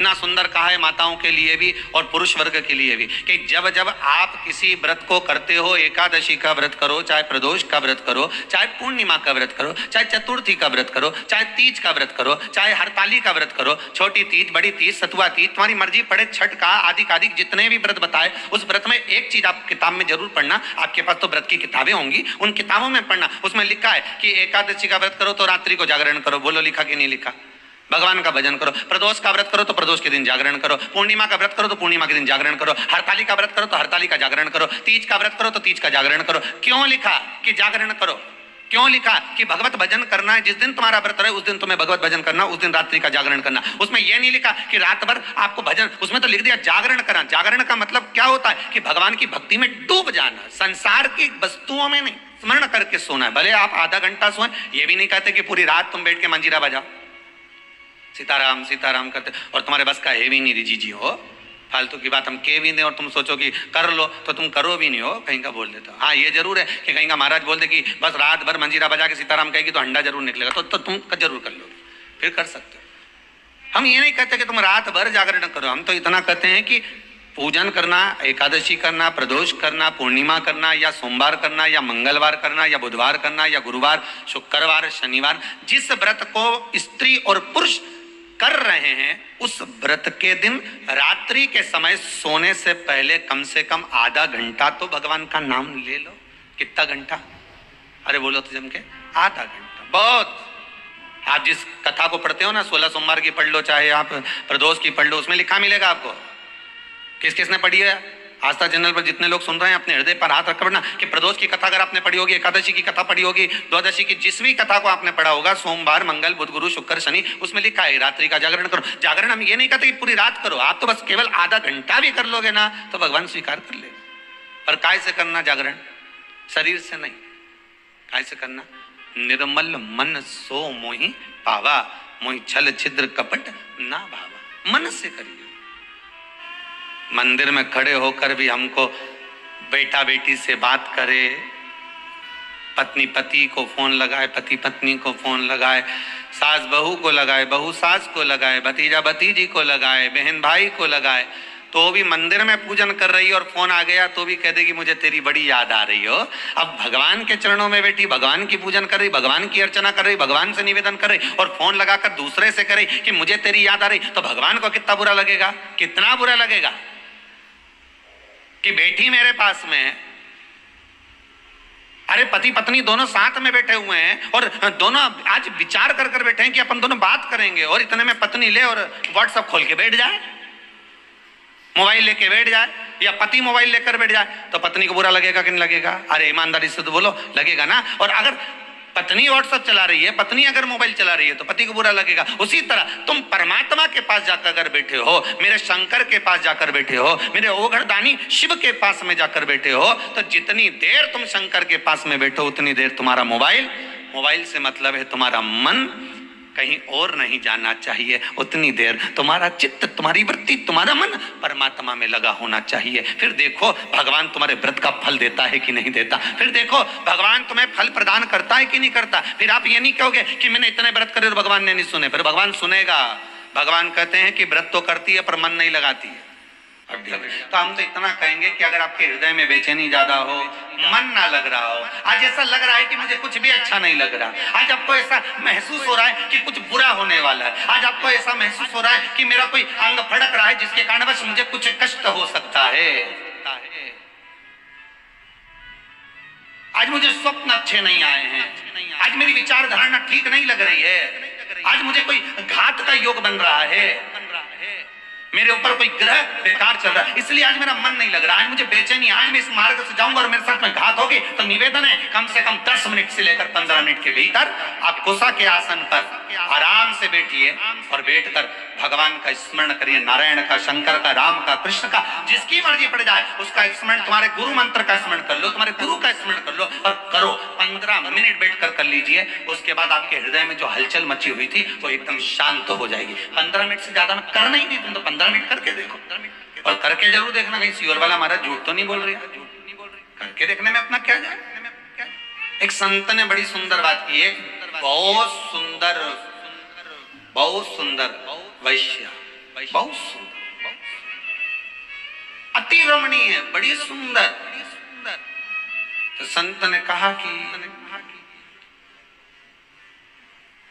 कितना सुंदर कहा है माताओं के लिए भी और पुरुष वर्ग के लिए भी कि जब जब आप किसी व्रत को करते हो, एकादशी का व्रत करो, चाहे प्रदोष का व्रत करो, चाहे पूर्णिमा का व्रत करो, चाहे चतुर्थी का व्रत करो, चाहे तीज का व्रत करो, चाहे हरताली का व्रत करो, छोटी तीज, बड़ी तीज, सतुआ तीज, तुम्हारी मर्जी पड़े, छठ का आदि जितने भी व्रत बताए, उस व्रत में एक चीज आप किताब में जरूर पढ़ना। आपके पास तो व्रत की किताबें होंगी, उन किताबों में पढ़ना। उसमें लिखा है कि एकादशी का व्रत करो तो रात्रि को जागरण करो। बोलो लिखा कि नहीं लिखा? भगवान का भजन करो। प्रदोष का व्रत करो तो प्रदोष के दिन जागरण करो। पूर्णिमा का व्रत करो तो पूर्णिमा के दिन जागरण करो। हरताली का व्रत करो तो हरताली का जागरण करो। तीज का व्रत करो तो तीज का जागरण करो। क्यों लिखा कि जागरण करो? क्यों लिखा कि भगवत भजन करना है? जिस दिन तुम्हारा व्रत रहे उस दिन तुम्हें भगवत भजन करना, उस दिन रात्रि का जागरण करना। उसमें यह नहीं लिखा कि रात भर आपको भजन, उसमें तो लिख दिया जागरण करना। जागरण का मतलब क्या होता है कि भगवान की भक्ति में डूब जाना, संसार की वस्तुओं में नहीं, स्मरण करके सोना है। भले आप आधा घंटा सोएं, ये भी नहीं कहते कि पूरी रात तुम बैठ के मंजीरा बजाओ, सीताराम सीताराम करते और तुम्हारे बस का है भी नहीं रिजी जी हो, फालतू की बात हम के भी दें और तुम सोचो कि कर लो तो तुम करो भी नहीं हो, कहीं का बोल देते हो। हाँ ये जरूर है कि कहीं का महाराज बोल दे कि बस रात भर मंजीरा बजा के सीताराम कहेगी तो अंडा जरूर निकलेगा, तो तुम जरूर कर लो, फिर कर सकते हो। हम ये नहीं कहते कि तुम रात भर जागरण करो, हम तो इतना कहते हैं कि पूजन करना, एकादशी करना, प्रदोष करना, पूर्णिमा करना, या सोमवार करना, या मंगलवार करना, या बुधवार करना, या गुरुवार, शुक्रवार, शनिवार, जिस व्रत को स्त्री और पुरुष कर रहे हैं उस व्रत के दिन रात्रि के समय सोने से पहले कम से कम आधा घंटा तो भगवान का नाम ले लो। कितना घंटा? अरे बोलो तो जम के आधा घंटा बहुत। आप जिस कथा को पढ़ते हो ना, 16 सोमवार की पढ़ लो, चाहे आप प्रदोष की पढ़ लो, उसमें लिखा मिलेगा आपको। किस किसने पढ़ी है? आस्था चैनल पर जितने लोग सुन रहे हैं अपने हृदय पर हाथ रख पढ़ना कि प्रदोष की कथा अगर आपने पढ़ी होगी, एकादशी की कथा पढ़ी होगी, द्वादशी की जिस भी कथा को आपने पढ़ा होगा, सोमवार, मंगल, बुध, गुरु, शुक्र, शनि, उसमें लिखा है रात्रि का जागरण करो। जागरण हम ये नहीं कहते कि पूरी रात करो, आप तो बस केवल आधा घंटा भी कर लोगे ना तो भगवान स्वीकार कर लेगा। पर काय से करना जागरण? शरीर से नहीं, काय से करना? निर्मल मन सो मोहि पावा, मोहि छल छिद्र कपट ना भावा। मन से करिए। मंदिर में खड़े होकर भी हमको बेटा बेटी से बात करे, पत्नी पति को फोन लगाए, पति पत्नी को फोन लगाए, सास बहू को लगाए, बहू सास को लगाए, भतीजा भतीजी को लगाए, बहन भाई को लगाए, तो भी मंदिर में पूजन कर रही है और फोन आ गया तो भी कह देगी मुझे तेरी बड़ी याद आ रही हो। अब भगवान के चरणों में बैठी, भगवान की पूजन कर रही, भगवान की अर्चना कर रही, भगवान से निवेदन कर रही और फोन लगाकर दूसरे से करे कि मुझे तेरी याद आ रही, तो भगवान को कितना बुरा लगेगा? कितना बुरा लगेगा कि बेटी मेरे पास में है। अरे पति पत्नी दोनों साथ में बैठे हुए हैं और दोनों आज विचार कर कर बैठे हैं कि अपन दोनों बात करेंगे, और इतने में पत्नी ले और व्हाट्सएप खोल के बैठ जाए, मोबाइल लेके बैठ जाए, या पति मोबाइल लेकर बैठ जाए, तो पत्नी को बुरा लगेगा कि नहीं लगेगा? अरे ईमानदारी से तो बोलो, लगेगा ना। और अगर पत्नी व्हाट्सएप चला रही है, पत्नी अगर मोबाइल चला रही है तो पति को बुरा लगेगा। उसी तरह तुम परमात्मा के पास जाकर अगर बैठे हो, मेरे शंकर के पास जाकर बैठे हो, मेरे ओघड़दानी शिव के पास में जाकर बैठे हो, तो जितनी देर तुम शंकर के पास में बैठो उतनी देर तुम्हारा मोबाइल से मतलब है तुम्हारा मन कहीं और नहीं जाना चाहिए, उतनी देर तुम्हारा चित्त, तुम्हारी वृत्ति, तुम्हारा मन परमात्मा में लगा होना चाहिए। फिर देखो भगवान तुम्हारे व्रत का फल देता है कि नहीं देता, फिर देखो भगवान तुम्हें फल प्रदान करता है कि नहीं करता। फिर आप ये नहीं कहोगे कि मैंने इतने व्रत करे और भगवान ने नहीं सुने, फिर भगवान सुनेगा। भगवान कहते हैं कि व्रत तो करती है पर मन नहीं लगाती है। तो हम तो इतना कहेंगे कि अगर आपके हृदय में बेचैनी ज्यादा हो, मन ना लग रहा हो, आज ऐसा लग रहा है कि मुझे कुछ भी अच्छा नहीं लग रहा, आज आपको ऐसा महसूस हो रहा है कि कुछ बुरा होने वाला है, आज आपको ऐसा महसूस हो रहा है कि मेरा कोई अंग फड़क रहा है जिसके कारणवश मुझे कुछ कष्ट हो सकता है, आज मुझे स्वप्न अच्छे नहीं आए हैं, आज मेरी विचारधारणा ठीक नहीं लग रही है, आज मुझे कोई घात का योग बन रहा है, मेरे ऊपर कोई ग्रह बेकार चल रहा है, इसलिए आज मेरा मन नहीं लग रहा, आज मुझे बेचैनी, आज मैं इस मार्ग से जाऊंगा और मेरे साथ में घात होगी, तो निवेदन है कम से कम 10 मिनट से लेकर 15 मिनट के भीतर आप कुशा के आसन पर आराम से बैठिए और बैठकर भगवान का स्मरण करिए, नारायण का, शंकर का, राम का, कृष्ण का, जिसकी मर्जी पड़ जाए उसका स्मरण, तुम्हारे गुरु मंत्र का स्मरण कर लो, तुम्हारे गुरु का स्मरण कर लो और करो। 15 मिनट बैठकर कर लीजिए, उसके बाद आपके हृदय में जो हलचल मची हुई थी वो एकदम शांत हो जाएगी। 15 मिनट से ज्यादा मैं करना ही नहीं, तुम तो 15 मिनट करके देखो, और करके जरूर देखना कहीं सियोर वाला महाराज झूठ तो नहीं बोल रही, करके देखने में अपना क्या जाए। एक संत ने बड़ी सुंदर बात की है, बहुत सुंदर वैश्य बहुत सुंदर, अति रमणीय, बड़ी सुंदर। तो संत ने कहा कि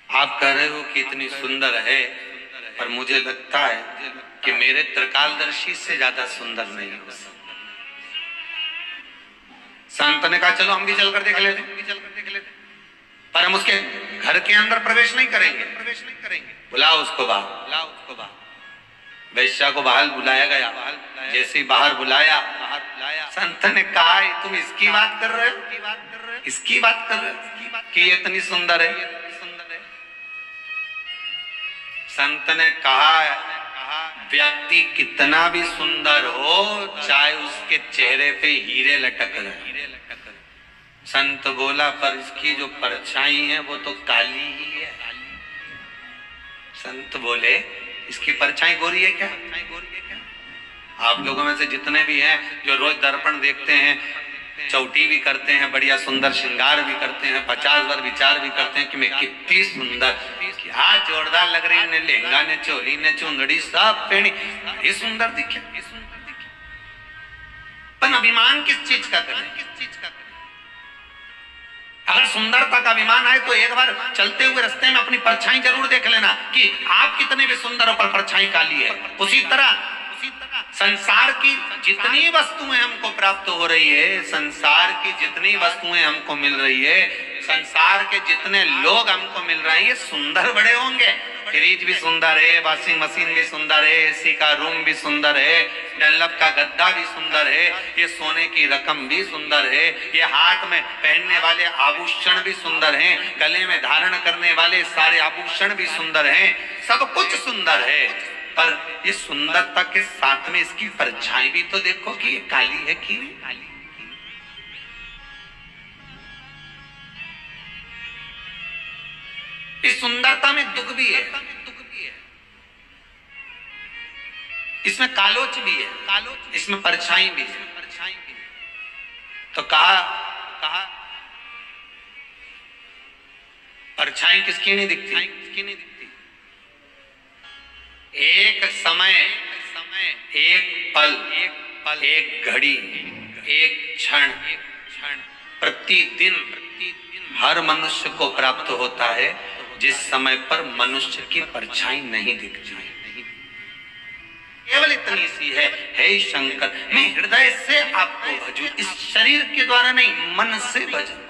आप कह रहे हो कि इतनी सुंदर है, पर मुझे लगता है कि मेरे त्रिकालदर्शी से ज्यादा सुंदर नहीं हो सकता। संत ने कहा चलो हम भी चलकर देख लेते, पर हम उसके घर के अंदर प्रवेश नहीं करेंगे। बुलाओ उसको बाहर। वैश्या को बाहर बुलाया गया। जैसे ही बाहर बुलाया, संत ने कहा तुम इसकी बात कर रहे हो, इसकी बात कर रहे हो कि ये इतनी सुंदर है। संत ने कहा व्यक्ति कितना भी सुंदर हो, चाहे उसके चेहरे पे हीरे लटक रहे। संत बोला पर इसकी जो परछाई है वो तो काली ही है। संत बोले इसकी परछाई गोरी है क्या? आप लोगों में से जितने भी हैं जो रोज दर्पण देखते हैं, चौटी भी करते हैं, बढ़िया सुंदर श्रृंगार भी करते हैं, 50 बार विचार भी करते हैं कि मैं कितनी सुंदर, क्या जोरदार लग रही है, लहंगा ने, चोली ने, चुंदड़ी सब पहनी, ये सुंदर दिखे। पर अभिमान किस चीज का करें? अगर सुंदरता का अभिमान आए तो एक बार चलते हुए रास्ते में अपनी परछाई जरूर देख लेना कि आप कितने भी सुंदर हो, पर परछाई काली है। उसी तरह संसार की जितनी वस्तुएं हमको प्राप्त हो रही है, संसार की जितनी वस्तुएं हमको मिल रही है, संसार के जितने लोग हमको मिल रहे हैं, ये सुंदर बड़े होंगे। फ्रिज भी सुंदर है, वॉशिंग मशीन भी सुंदर है, एसी का रूम भी सुंदर है, डनलप का गद्दा भी सुंदर है, ये सोने की रकम भी सुंदर है, ये हाथ में पहनने वाले आभूषण भी सुंदर हैं, गले में धारण करने वाले सारे आभूषण भी सुंदर हैं, सब कुछ सुंदर है। पर ये सुंदरता के साथ में इसकी परछाई भी तो देखो कि ये काली है कि नहीं। इस सुंदरता में दुख भी है, इसमें कालोच भी है, इसमें परछाई भी है। तो कहा परछाई किसकी नहीं दिखती? एक समय, एक पल, एक घड़ी, एक क्षण प्रतिदिन हर मनुष्य को प्राप्त होता है जिस समय पर मनुष्य की परछाई नहीं दिखती। केवल इतनी सी है, हे शंकर मैं हृदय से आपको भजूं, इस शरीर के द्वारा नहीं, मन से भजन।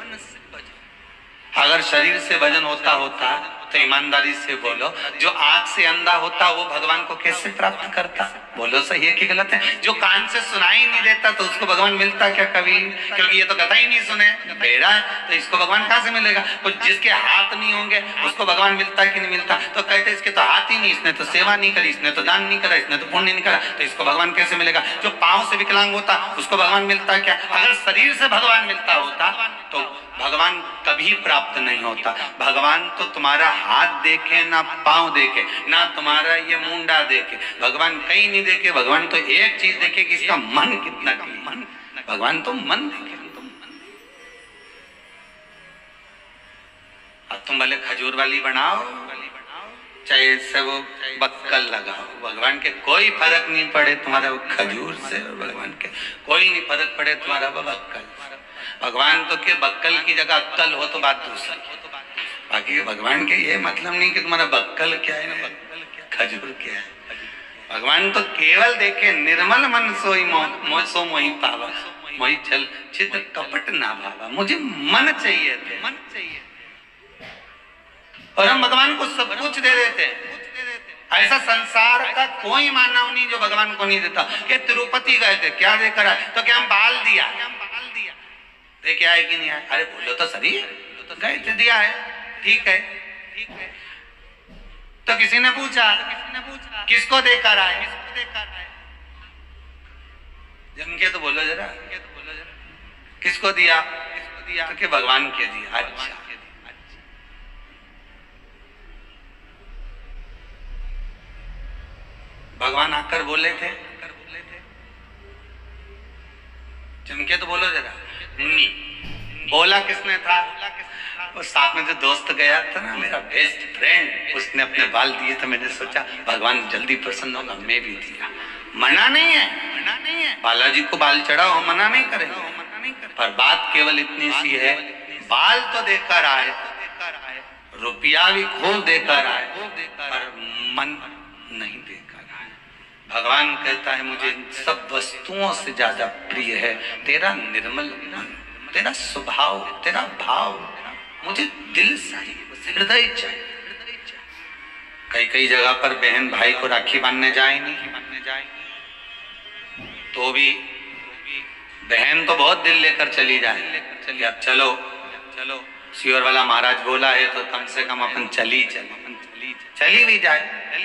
अगर शरीर से भजन होता तो ईमानदारी से बोलो, जो आंख से अंधा होता वो भगवान को कैसे प्राप्त करता? बोलो सही है कि गलत है? जो कान से सुनाई नहीं देता तो उसको भगवान मिलता क्या कभी? क्योंकि ये तो कथा ही नहीं सुने, बेड़ा है, तो इसको भगवान कहां से मिलेगा? तो जिसके हाथ नहीं होंगे उसको भगवान मिलता कि नहीं मिलता? तो कहते इसके तो हाथ ही नहीं, इसने तो सेवा नहीं करी, इसने तो दान नहीं करा, इसने तो पुण्य नहीं करा, तो इसको भगवान कैसे मिलेगा? जो पांव से विकलांग होता उसको भगवान मिलता क्या? अगर शरीर से भगवान मिलता होता तो भगवान कभी प्राप्त नहीं होता। भगवान तो तुम्हारा हाथ देखे ना पांव देखे, ना तुम्हारा ये मुंडा देखे, भगवान कहीं नहीं देखे। भगवान तो एक चीज देखे कि इसका मन कितना मन, भगवान तो मन देखे। अब तुम भले खजूर वाली बनाओ, चाहे से वो बक्कल लगाओ, भगवान के कोई फर्क नहीं पड़े तुम्हारा वो खजूर से, भगवान के कोई नहीं फर्क पड़े तुम्हारा वो बक्कल। भगवान तो के बक्कल की जगह अक्कल हो तो बात दूसरी, बाकी भगवान के ये मतलब नहीं कि तुम्हारा बक्कल क्या है, खजूर क्या है। भगवान तो केवल देखे निर्मल मन सोई सो मोहि पावा, मोहि छल चित कपट ना भावा। मुझे मन चाहिए थे, मन चाहिए, और हम भगवान को सब कुछ दे देते हैं। ऐसा संसार का कोई मानव नहीं जो भगवान को नहीं देता। कि तिरुपति गए थे, क्या देकर आए? तो क्या हम बाल दिया, देखे आए कि नहीं आए? अरे बोलो तो सही, गए थे दिया है, ठीक है, ठीक है। तो किसी ने पूछा किसको देकर आए? जमके तो बोलो जरा, किसको दिया? तो कि भगवान के दिया। अच्छा, भगवान आकर बोले थे, जमके तो बोलो जरा। नहीं बोला किसने था? और साथ में जो दोस्त गया था ना, मेरा बेस्ट फ्रेंड, उसने अपने बाल दिए तो मैंने सोचा भगवान जल्दी प्रसन्न होगा, मैं भी दिया। मना नहीं है, मना नहीं है, बालाजी को बाल चढ़ाओ, मना नहीं करेगा, पर बात केवल इतनी सी है, बाल तो देकर आए, रुपया भी खूब देकर आए, पर मन नहीं देकर आए। भगवान कहता है मुझे इन सब वस्तुओं से ज्यादा प्रिय है तेरा निर्मल मन, तेरा स्वभाव, तेरा भाव, मुझे दिल चाहिए, हृदय चाहिए। कई जगह पर बहन भाई को राखी बांधने जाए नहीं, तो भी बहन तो बहुत दिल लेकर चली जाए, चलिए अब चलो चलो, सियोर वाला महाराज बोला है तो कम से कम अपन चली भी जाए,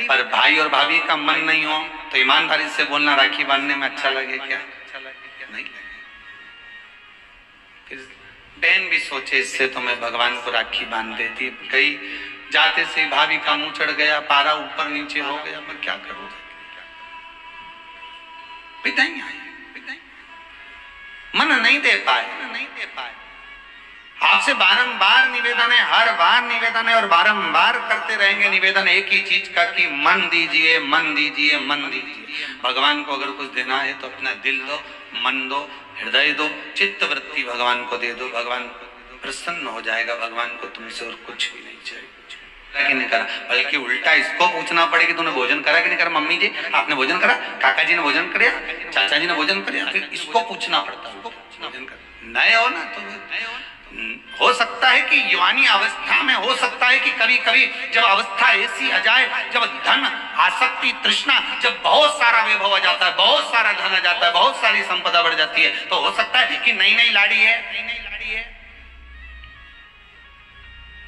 पर भाई और भाभी का मन नहीं हो तो ईमानदारी से बोलना राखी बांधने में अच्छा लगे क्या? नहीं लगे। फिर बहन भी सोचे इससे तो मैं भगवान को राखी बांध देती, कई जाते से भाभी का मुंह चढ़ गया, पारा ऊपर नीचे हो गया, मैं क्या करूं? पिताई आए, मन नहीं दे पाए, आपसे बारंबार निवेदन है, हर बार निवेदन है और बारंबार करते रहेंगे निवेदन एक ही चीज का कि मन दीजिए, मन दीजिए, मन दीजिए। भगवान को अगर कुछ देना है तो अपना दिल दो, मन दो, हृदय दो, चित्त वृत्ति भगवान को दे दो, भगवान प्रसन्न हो जाएगा। भगवान को तुमसे और कुछ भी नहीं चाहिए, नहीं करा, बल्कि उल्टा इसको पूछना पड़ेगा तूने भोजन करा कि नहीं करा? मम्मी जी आपने भोजन करा, काका जी ने भोजन किया, चाचा जी ने भोजन किया, फिर इसको पूछना पड़ता है भोजन कर नए हो ना। तो हो सकता है कि युवानी अवस्था में, हो सकता है कि कभी कभी जब अवस्था ऐसी आ जाए, जब धन आसक्ति तृष्णा, जब बहुत सारा वैभव आ जाता है, बहुत सारा धन आ जाता है, बहुत सारी संपदा बढ़ जाती है, तो हो सकता है कि नई नई लाड़ी है,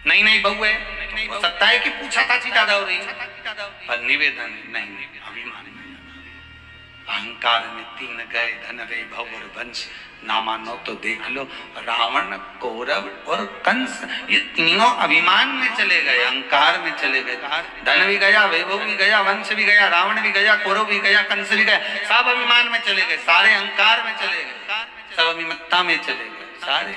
नई नई बहू है, हो सकता है कि पूछताछ ज्यादा हो रही है, पर निवेदन नहीं, अभिमान नहीं। अहंकार में तीन गए, धन वैभव और वंश, ना मानो तो देख लो रावण, कौरव और कंस, ये तीनों अभिमान में चले गए, अहंकार में चले गए। धन भी गया, वैभव भी गया, वंश भी गया, रावण भी गया, कौरव भी गया, कंस भी गया, सब अभिमान में चले गए, सारे अहंकार में चले गए, सब अभिमत्ता में चले गए, सारे।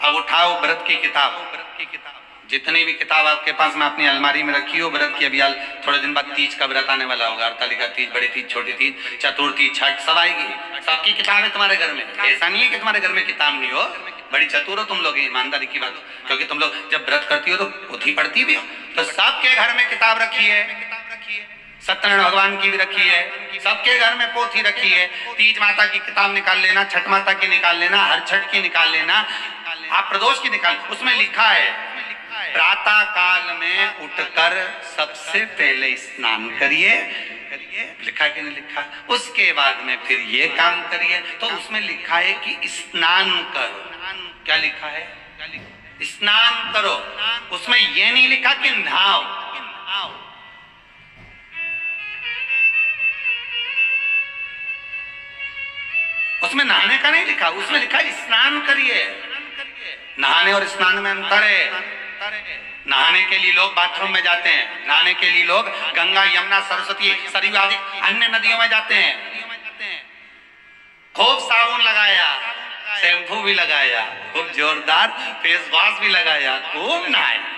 अब उठाओ व्रत की किताब, जितनी भी किताब आपके पास में अपनी अलमारी में रखी हो व्रत की। अभी थोड़े दिन बाद तीज का व्रत आने वाला होगा, हरतालिका तीज, बड़ी तीज, छोटी तीज, चतुर्थी, छठ, सब आएगी। सबकी किताब है तुम्हारे घर में, ऐसा नहीं है कि तुम्हारे घर में किताब नहीं हो। बड़ी चतुर हो तुम लोग, ईमानदारी की बात, क्योंकि तुम लोग जब व्रत करती हो तो पोथी पढ़ती भी हो, तो सबके घर में किताब रखी है, सत्यनारायण भगवान की भी रखी है, सबके घर में पोथी रखी है। तीज माता की किताब निकाल लेना, छठ माता की निकाल लेना, हर छठ की निकाल लेना, आप प्रदोष की निकाल। उसमें लिखा है प्रातः काल में उठकर सबसे पहले स्नान करिए, लिखा कि नहीं लिखा? उसके बाद में फिर ये काम करिए, तो उसमें लिखा है कि स्नान करो। क्या लिखा है? स्नान करो। उसमें ये नहीं लिखा कि नहाओ। उसमें नहाने का नहीं लिखा, उसमें लिखा स्नान करिए। नहाने और स्नान में अंतर है। नहाने के लिए लोग बाथरूम में जाते हैं, नहाने के लिए लोग गंगा, यमुना, सरस्वती, सरयू आदि अन्य नदियों में जाते हैं। खूब साबुन लगाया, शैम्पू भी लगाया, खूब जोरदार फेस वॉश भी लगाया, खूब नहाया।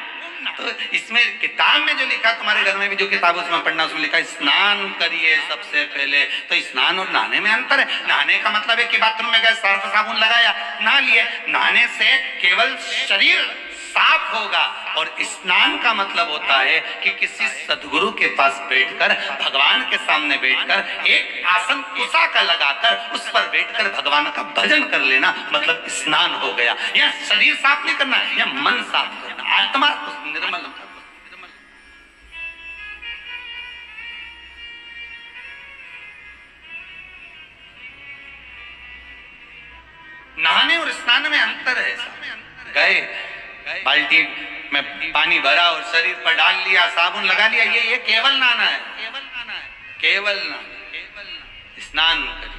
तो इसमें किताब में जो लिखा, तुम्हारे घर में भी जो किताब उसमें पढ़ना, उसमें लिखा स्नान करिए सबसे पहले। तो स्नान और नहाने में अंतर है। नहाने का मतलब है कि बाथरूम में गए, सर्फ साबुन लगाया, नहा लिए। नहाने से केवल शरीर साफ होगा, और स्नान का मतलब होता है कि किसी सदगुरु के पास बैठकर, भगवान के सामने बैठकर, एक आसन कुशा का लगाकर उस पर बैठकर भगवान का भजन कर लेना, मतलब स्नान हो गया। या शरीर साफ नहीं करना, या मन साफ करना, आत्मा निर्मल करना। नहाने और स्नान में अंतर है। गए, बाल्टी में पानी भरा और शरीर पर डाल लिया, साबुन लगा लिया, ये केवल नहाना है, केवल नहाना। स्नान करिए।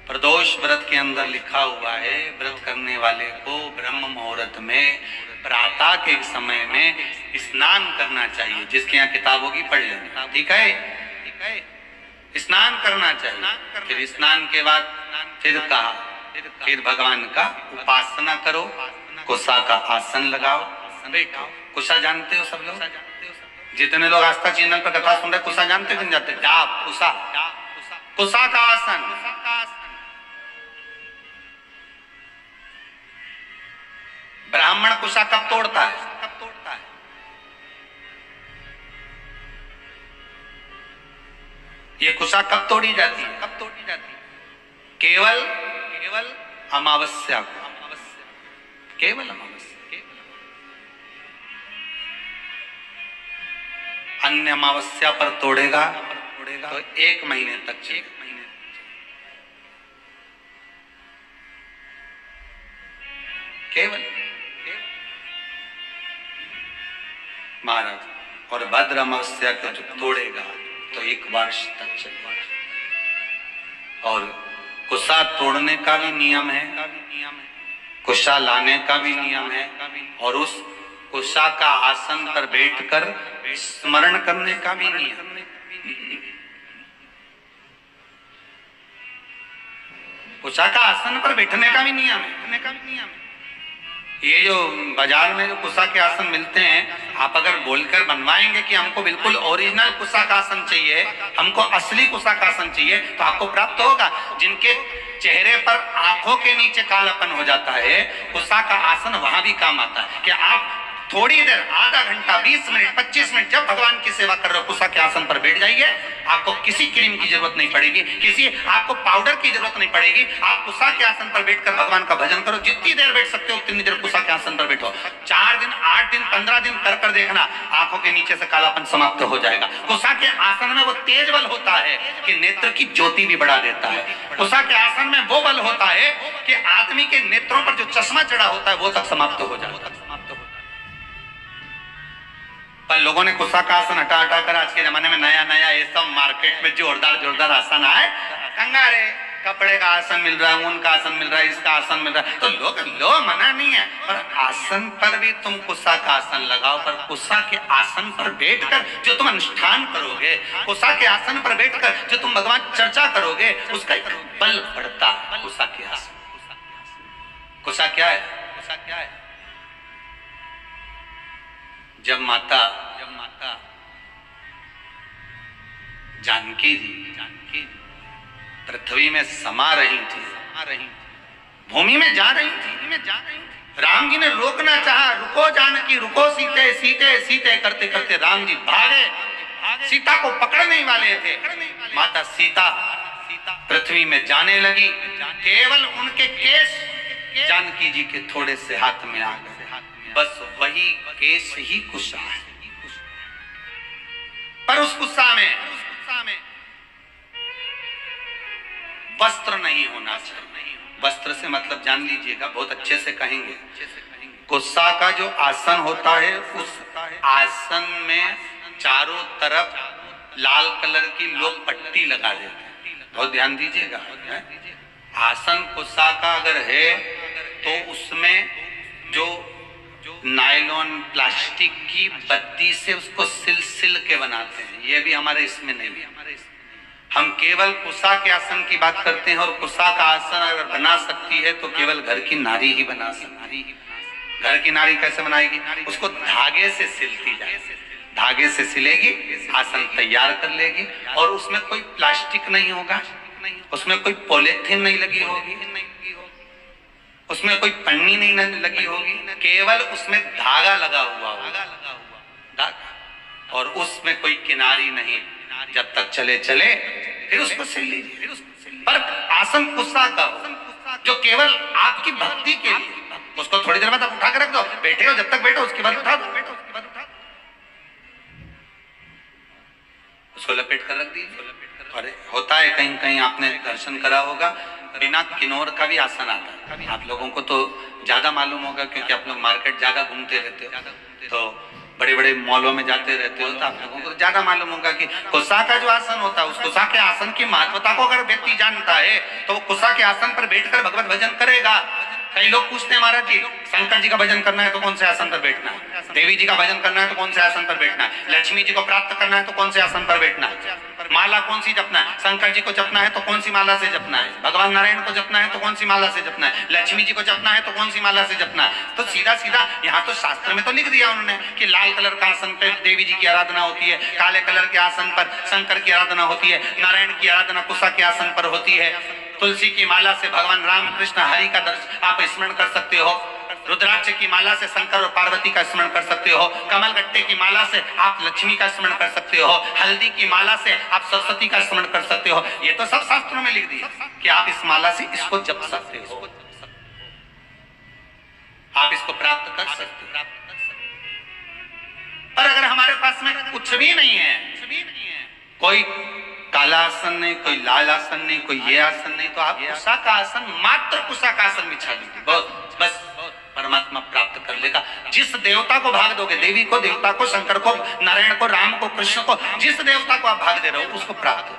प्रदोष व्रत के अंदर लिखा हुआ है, व्रत करने वाले को ब्रह्म मुहूर्त में, प्रातः के समय में स्नान करना चाहिए। जिसके यहाँ किताब होगी पढ़ लेना, ठीक है? स्नान करना चाहिए। फिर स्नान के बाद फिर कहा, फिर भगवान का उपासना करो, कुशा का आसन लगाओ, बैठो। कुशा जानते हो सब लोग? जितने लोग आस्था चैनल पर कथा सुन रहे, कुशा जानते कि नहीं जानते? जाप, कुशा, कुशा का आसन। ब्राह्मण कुशा कब तोड़ता है? ये कुशा कब तोड़ी जाती है? केवल अमावस्या को, केवल अमावस्या। अन्य अमावस्या पर तोड़ेगा तो 1 महीने तक चलेगा। केवल महाराज, और भद्र अमावस्या को जो तोड़ेगा तो 1 वर्ष तक चलेगा। और कुशा तोड़ने का भी नियम है, कुशा लाने का भी नियम है, और उस कुशा का आसन पर बैठकर स्मरण करने का भी नियम। कुशा का आसन पर बैठने का भी नियम है। ये जो बाजार में जो कुशा के आसन मिलते हैं, आप अगर बोलकर बनवाएंगे कि हमको बिल्कुल ओरिजिनल कुशा का आसन चाहिए, हमको असली कुशा का आसन चाहिए, तो आपको प्राप्त होगा। जिनके चेहरे पर आंखों के नीचे कालापन हो जाता है, कुशा का आसन वहां भी काम आता है। कि आप थोड़ी देर, आधा घंटा, 20 मिनट, 25 मिनट जब भगवान की सेवा कर रहे हो, कुशा के आसन पर बैठ जाइए। आपको किसी क्रीम की जरूरत नहीं पड़ेगी, किसी आपको पाउडर की जरूरत नहीं पड़ेगी। आप कुशा के आसन पर बैठकर भगवान का भजन करो। जितनी देर बैठ सकते हो उतनी देर कुशा के आसन पर बैठो। 4 दिन, 8 दिन, 15 दिन कर देखना, आंखों के नीचे से कालापन समाप्त हो जाएगा। कुशा के आसन में वो तेज बल होता है कि नेत्र की ज्योति भी बढ़ा देता है। कुशा के आसन में वो बल होता है कि आदमी के नेत्रों पर जो चश्मा चढ़ा होता है वो तक समाप्त हो जाता है। पर लोगों ने कुशा का आसन हटा हटा कर आज के जमाने में नया नया ये सब मार्केट में जोरदार आसन आए। कंगारे कपड़े का आसन मिल रहा है, ऊन का आसन मिल रहा है, इसका आसन मिल रहा है, तो लोग मना नहीं है, पर आसन पर भी तुम कुशा का आसन लगाओ। पर कुशा के आसन पर बैठकर जो तुम अनुष्ठान करोगे, कुशा के आसन पर बैठकर जो तुम भगवान चर्चा करोगे, उसका एक बल बढ़ता है। कुशा के आसन, कुशा क्या है? कुशा क्या है? जब माता जानकी जी पृथ्वी में समा रही थी, भूमि में जा रही थी, राम जी ने रोकना चाहा, रुको जानकी, रुको सीते, सीते सीते करते करते राम जी भागे, सीता को पकड़ने वाले थे। माता सीता पृथ्वी में जाने लगी, केवल उनके केश जानकी जी के थोड़े से हाथ में आ गए। बस वही केश ही कुशा है। पर उस कुशा में वस्त्र नहीं होना चाहिए। वस्त्र से मतलब जान लीजिएगा, बहुत अच्छे से कहेंगे। कुशा का जो आसन होता है, उस आसन में चारों तरफ लाल कलर की लोग पट्टी लगा देते हैं। बहुत ध्यान दीजिएगा। आसन कुशा का अगर है तो उसमें जो नायलॉन प्लास्टिक की बत्ती से उसको सिल के बनाते हैं। ये भी हमारे इसमें नहीं है। हम केवल कुशा के आसन की बात करते हैं, और कुशा का आसन अगर बना सकती है तो केवल घर की नारी ही बना सकती है। घर की नारी कैसे बनाएगी? उसको धागे से सिलती जाए, धागे से सिलेगी, आसन तैयार कर लेगी, और उसमें कोई प्लास्टिक नहीं होगा, उसमें कोई पॉलीथीन नहीं लगी होगी, उसमें कोई पन्नी नहीं लगी होगी, केवल उसमें धागा लगा हुआ होगा, धागा, और उसमें कोई किनारी नहीं। जब तक चले चले फिर उसको सिल लीजिए। पर आसन कुशा का हो जो केवल आपकी भक्ति के लिए, उसको थोड़ी देर बाद आप उठा कर रख दो, बैठे हो जब तक बैठो, उसके बाद उठा दो, उसको लपेट कर रख दीजिए। और होता है कहीं कहीं आपने दर्शन करा होगा, बिना किन्नौर का भी आसन आता है। आप लोगों को तो ज्यादा मालूम होगा क्योंकि आप लोग मार्केट ज्यादा घूमते रहते हो, तो बड़े बड़े मॉलों में जाते रहते हो, तो आप लोगों को ज्यादा मालूम होगा कि कुशा का जो आसन होता है, उस कुशा के आसन की महत्वता को अगर व्यक्ति जानता है तो वो कुशा के आसन पर बैठकर भगवत भजन करेगा। कई लोग पूछते हैं महाराज जी, शंकर जी का भजन करना है तो कौन से आसन पर बैठना है, देवी जी का भजन करना है तो कौन से आसन पर बैठना है, लक्ष्मी जी को प्राप्त करना है तो कौन से आसन पर बैठना है, माला कौन सी जपना है, शंकर जी को जपना है तो कौन सी माला से जपना है, भगवान नारायण को जपना है तो कौन सी माला से जपना है, लक्ष्मी जी को जपना है तो कौन सी माला से जपना है। तो सीधा सीधा यहाँ तो शास्त्र में तो लिख दिया उन्होंने कि लाल कलर का आसन पर देवी जी की आराधना होती है, काले कलर के आसन पर शंकर की आराधना होती है, नारायण की आराधना कुशा के आसन पर होती है, तुलसी की माला से भगवान राम कृष्ण हरि का दर्शन आप स्मरण कर सकते हो, रुद्राक्ष की माला से शंकर और पार्वती का स्मरण कर सकते हो, कमल गट्टे की माला से आप लक्ष्मी का स्मरण कर सकते हो, हल्दी की माला से आप सरस्वती का स्मरण कर सकते हो। ये तो सब शास्त्रों में लिख दिया कि आप इस माला से इसको जप सकते हो, आप इसको प्राप्त कर सकते हो। पर अगर हमारे पास में कुछ भी नहीं है, कोई काला आसन नहीं, कोई लाल आसन नहीं, कोई ये आसन नहीं, तो आप कुशा का आसन, मात्र कुशा का आसन बिछा लीजिए, बस परमात्मा प्राप्त कर लेगा। जिस देवता को भाग दोगे, देवी को, देवता को, शंकर को, नारायण को, राम को, कृष्ण को, जिस देवता को आप भाग दे रहे हो उसको प्राप्त हो।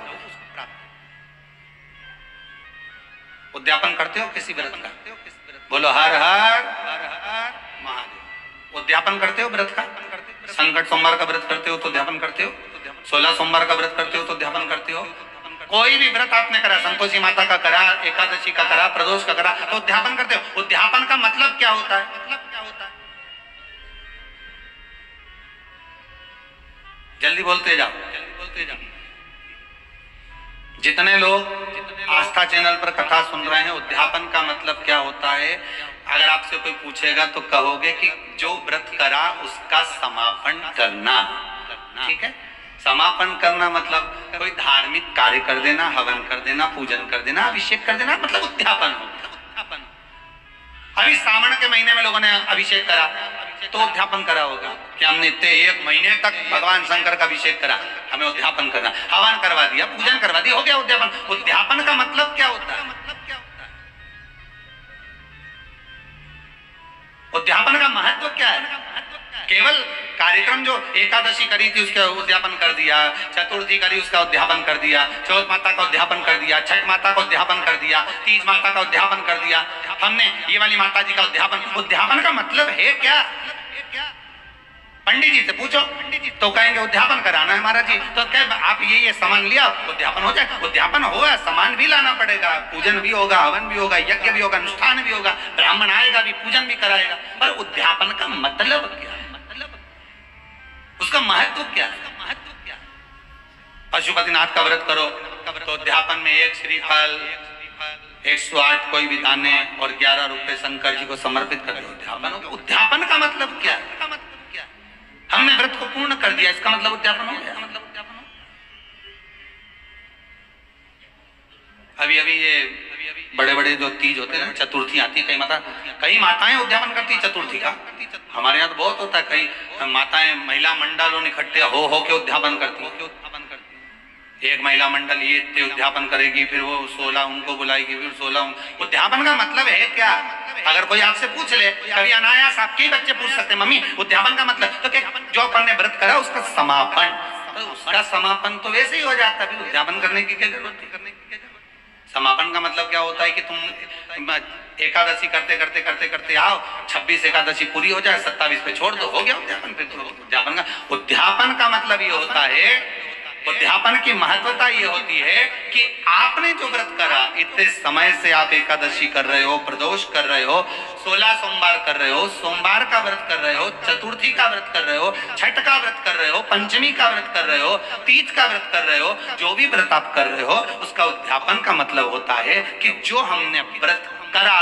उद्यापन करते हो किसी व्रत का, बोलो हर हर महादेव। उद्यापन करते हो व्रत का, संकट सोमवार का व्रत करते हो तो उद्यापन करते हो, 16 सोमवार का व्रत करते हो तो उद्यापन करते हो। कोई भी व्रत आपने करा, संतोषी माता का करा, एकादशी का करा, प्रदोष का करा, तो उद्यापन करते हो। उद्यापन का मतलब क्या होता है? जल्दी बोलते जाओ, जितने लोग आस्था चैनल पर कथा सुन रहे हैं, उद्यापन का मतलब क्या होता है? अगर आपसे कोई पूछेगा तो कहोगे कि जो व्रत करा उसका समापन करना, ठीक है? समापन करना मतलब कोई धार्मिक कार्य कर देना, हवन कर देना, पूजन कर देना, अभिषेक कर देना, मतलब उद्यापन हो। अभी सावन के महीने में लोगों ने अभिषेक करा तो उद्यापन करा होगा कि हमने इतने 1 महीने तक भगवान शंकर का अभिषेक करा, हमें उद्यापन करना, हवन करवा दिया, पूजन करवा दिया, हो गया उद्यापन। उद्यापन का मतलब क्या होता है? उद्यापन का महत्व क्या है? केवल कार्यक्रम जो एकादशी करी थी उसका उद्यापन कर दिया, चतुर्थी करी उसका उद्यापन कर दिया, चौथ माता का उद्यापन कर दिया, छठ माता का उद्यापन कर दिया, तीज माता का उद्यापन कर दिया, हमने ये वाली माता जी का उद्यापन। उद्यापन का मतलब है क्या? पंडित जी से पूछो, तो कहेंगे उद्यापन कराना है महाराज जी, तो कहे आप ये सामान लिया उद्यापन हो जाए। उद्यापन होगा, सामान भी लाना पड़ेगा, पूजन भी होगा, हवन भी होगा, यज्ञ भी होगा, अनुष्ठान भी होगा, ब्राह्मण आएगा भी, पूजन भी कराएगा। पर उद्यापन का मतलब क्या? उसका महत्व क्या है? पशुपतिनाथ का व्रत करो तो उद्यापन में 1 श्रीफल, 108 कोई भी दाने और 11 रुपए शंकर जी को समर्पित कर दो, उद्यापन हो गया। उद्यापन का मतलब क्या है? हमने व्रत को पूर्ण कर दिया, इसका मतलब उद्यापन हो गया। अभी ये बड़े बड़े जो तीज होते हैं, चतुर्थी आती है, कई माताएं उद्यापन करती है चतुर्थी का। हमारे यहाँ तो बहुत होता है, कई माताएं महिला मंडलों इकट्ठे हो के उद्यापन करती है। एक महिला मंडल ये इतने उद्यापन करेगी, फिर वो 16 उनको बुलाएगी, फिर 16। उद्यापन का मतलब है क्या? अगर कोई आपसे पूछ ले, कभी अनायास आपके बच्चे पूछ सकते हैं, मम्मी उद्यापन का मतलब, तो क्या जो अपन ने व्रत करा उसका समापन, तो उसका समापन तो वैसे ही हो जाता है, उद्यापन करने की क्या जरूरत है? समापन का मतलब क्या होता है कि तुम एकादशी करते करते करते करते आओ, 26 एकादशी पूरी हो जाए, 27 पे छोड़ दो, हो गया उद्यापन। फिर तो उद्यापन का मतलब ये होता है, उद्यापन की महत्वता ये होती है कि आपने जो व्रत करा, इतने समय से आप एकादशी कर रहे हो, प्रदोष कर रहे हो, 16 सोमवार कर रहे हो, सोमवार का व्रत कर रहे हो, चतुर्थी का व्रत कर रहे हो, छठ का व्रत कर रहे हो, पंचमी का व्रत कर रहे हो, तीज का व्रत कर रहे हो, जो भी व्रत आप कर रहे हो उसका उद्यापन का मतलब होता है कि जो हमने व्रत करा,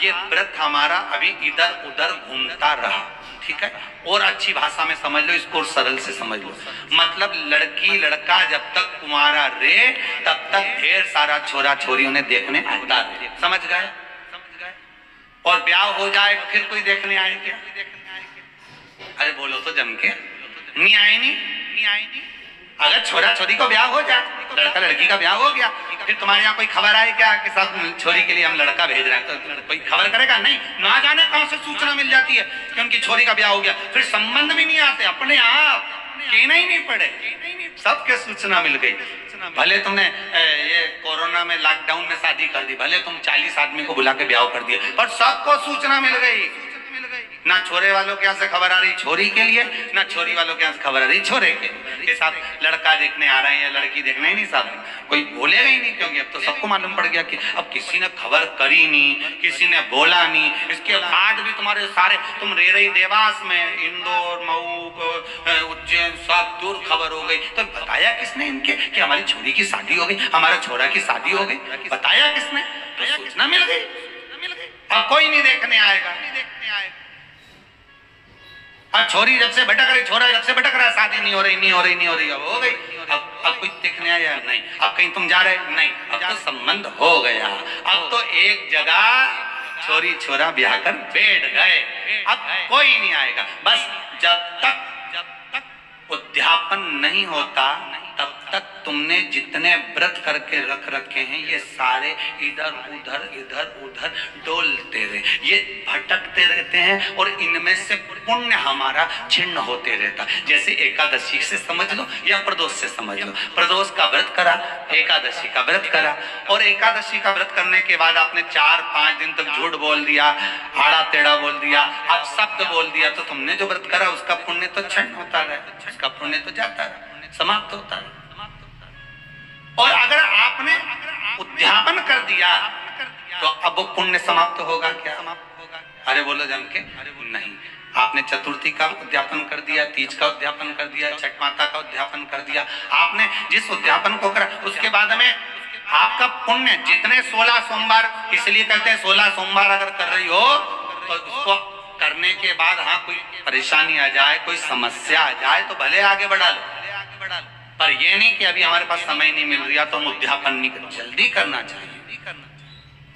ये व्रत हमारा अभी इधर उधर घूमता रहा, ठीक है? और अच्छी भाषा में समझ लो इसको, सरल से समझ लो, मतलब लड़की लड़का जब तक कुंवारा रे तब तक ढेर सारा छोरा छोरी उन्हें देखने आता है, समझ गए? और ब्याह हो जाए फिर कोई देखने आए क्या? अरे बोलो तो जम के, नहीं आए नहीं। अगर छोरा छोरी को ब्याह हो जाए, लड़का लड़की का ब्याह हो गया, फिर तुम्हारे यहाँ कोई खबर आए क्या कि साहब छोरी के लिए हम लड़का भेज रहे हैं, तो कोई खबर करेगा? नहीं। ना जाने कहां से सूचना मिल जाती है कि उनकी छोरी का ब्याह हो गया, फिर संबंध भी नहीं आते, अपने आप कहना ही नहीं पड़े, सबके सूचना मिल गई। भले तुमने ये कोरोना में लॉकडाउन में शादी कर दी, भले तुम 40 आदमी को बुला के ब्याह कर दिए, पर सबको सूचना मिल गई। ना छोरे वालों के यहाँ से खबर आ रही छोरी के लिए, ना छोरी वालों के यहाँ से खबर आ रही छोरे के लिए। साहब लड़का देखने आ रहे हैं या लड़की देखने ही नहीं, साहब कोई बोलेगा ही नहीं, क्योंकि अब तो सबको मालूम पड़ गया कि अब किसी ने खबर करी नहीं, किसी ने बोला नहीं। इसके बाद भी तुम्हारे सारे, तुम रह रही देवास में, इंदौर, मऊ, उज्जैन, सब दूर खबर हो गई, तो बताया किसने इनके कि हमारी छोरी की शादी हो गई, हमारा छोरा की शादी हो गई? बताया किसने? तो सूचना मिल गई। अब कोई नहीं देखने आएगा। अब छोरी जब से भटक रही, छोरा जब से भटक रहा, शादी नहीं हो रही, नहीं हो रही, नहीं हो रही, अब हो गई। अब कोई देखने आया नहीं, अब कहीं तुम जा रहे नहीं, अब तो संबंध हो गया। अब तो एक जगह छोरी छोरा ब्याह कर बैठ गए, अब कोई नहीं आएगा। बस जब तक उद्यापन नहीं होता तब तक तुमने जितने व्रत करके रख रखे हैं ये सारे इधर उधर इधर उधर डोलते रहे, ये भटकते रहते हैं और इनमें से पुण्य हमारा छिन्न होते रहता। जैसे एकादशी से समझ लो या प्रदोष से समझ लो। प्रदोष का व्रत करा, एकादशी का व्रत करा, और एकादशी का व्रत करने के बाद आपने 4-5 दिन तक झूठ बोल दिया, आड़ा टेढ़ा बोल दिया, आप शब्द बोल दिया, तो तुमने जो व्रत करा उसका पुण्य तो क्षण होता रहे, उसका पुण्य तो जाता रहे, समाप्त होता रहे। और अगर आपने उद्यापन कर दिया तो अब वो पुण्य समाप्त होगा क्या? अरे बोलो जम के, अरे नहीं। आपने चतुर्थी का उद्यापन कर दिया, तीज का उद्यापन कर दिया, छठ माता का उद्यापन कर दिया, आपने जिस उद्यापन को करा उसके बाद में आपका पुण्य जितने 16 सोमवार, इसलिए कहते हैं 16 सोमवार अगर कर रही हो तो उसको करने के बाद हाँ कोई परेशानी आ जाए, कोई समस्या आ जाए तो भले आगे बढ़ा लो, पर ये नहीं कि अभी हमारे पास समय नहीं मिल रहा तो हम उद्यापन नहीं कर, जल्दी करना चाहिए।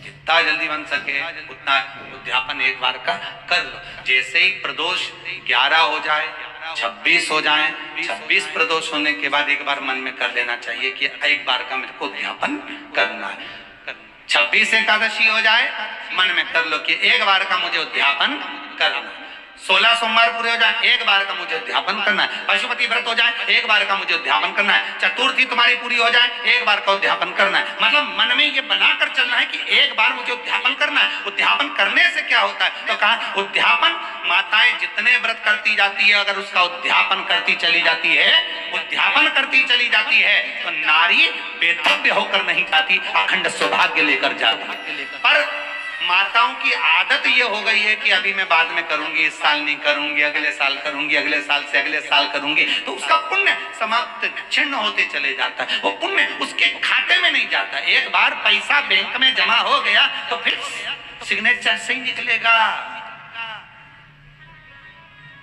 जितना जल्दी बन सके उतना उद्यापन एक बार का कर लो। जैसे ही प्रदोष 11 हो जाए, 26 हो जाए, 26 प्रदोष होने के बाद एक बार मन में कर लेना चाहिए कि एक बार का मेरे को उद्यापन करना है। 26 एकादशी हो जाए, मन में कर लो कि एक बार का मुझे उद्यापन करना है। 16 सोमवार पूरे हो जाए, एक बार का मुझे उद्यापन करना है। पशुपति व्रत हो जाए, एक बार का मुझे उद्यापन करना है। चतुर्थी तुम्हारी पूरी हो जाए, एक बार का उद्यापन करना है। मतलब मन में ये बनाकर चलना है कि एक बार मुझे उद्यापन करना है। उद्यापन करने से क्या होता है? तो कहा उद्यापन, माताएं जितने व्रत करती जाती है अगर उसका उद्यापन करती चली जाती है, उद्यापन करती चली जाती है, तो नारी बेतव्य होकर नहीं जाती, अखंड सौभाग्य लेकर जाती। पर माताओं की आदत ये हो गई है कि अभी मैं बाद में करूंगी, इस साल नहीं करूंगी, अगले साल करूंगी, अगले साल से अगले साल करूंगी, तो उसका पुण्य समाप्त छिन्न होते चले जाता है। वो पुण्य उसके खाते में नहीं जाता। एक बार पैसा बैंक में जमा हो गया तो फिर सिग्नेचर से ही निकलेगा।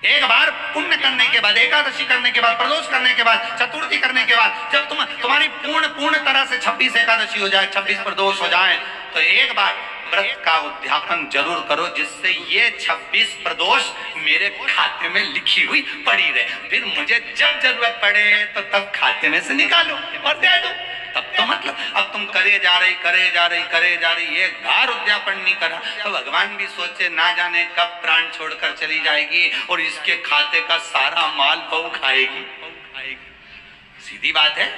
एक बार पुण्य करने के बाद, एकादशी करने के बाद, प्रदोष करने के बाद, चतुर्थी करने के बाद, जब तुम्हारी पूर्ण तरह से 26 एकादशी हो जाए, 26 प्रदोष हो जाए, तो एक बार व्रत का उद्यापन जरूर करो, जिससे ये 26 प्रदोष मेरे खाते में लिखी हुई पड़ी रहे। फिर मुझे जब जरूरत पड़े तो तब खाते में से निकालो और दे दो। तब तो मतलब अब तुम करे जा रही, एक बार उद्यापन नहीं करा तो भगवान भी सोचे ना जाने कब प्राण छोड़कर चली जाएगी और इसके खाते का सारा माल बहू खाएगी। सीधी बात है,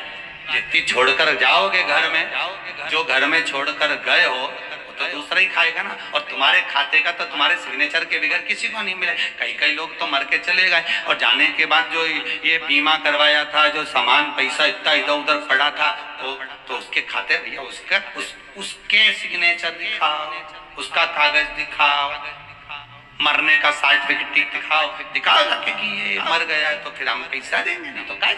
जितनी छोड़कर जाओगे घर में, जो घर में छोड़कर गए हो तो दूसरा ही खाएगा ना। और तुम्हारे खाते का तो तुम्हारे सिग्नेचर के बगैर किसी को नहीं मिले। कई लोग तो मर के चले गए और जाने के बाद जो ये बीमा करवाया था, जो सामान पैसा इतना इधर उधर पड़ा था, तो उसके खाते भैया उसके सिग्नेचर दिखाओ, उसका कागज दिखाओ, मरने का सर्टिफिकेट दिखाओ जाके कि ये मर गया है, तो फिर हम पैसा देंगे ना। तो काय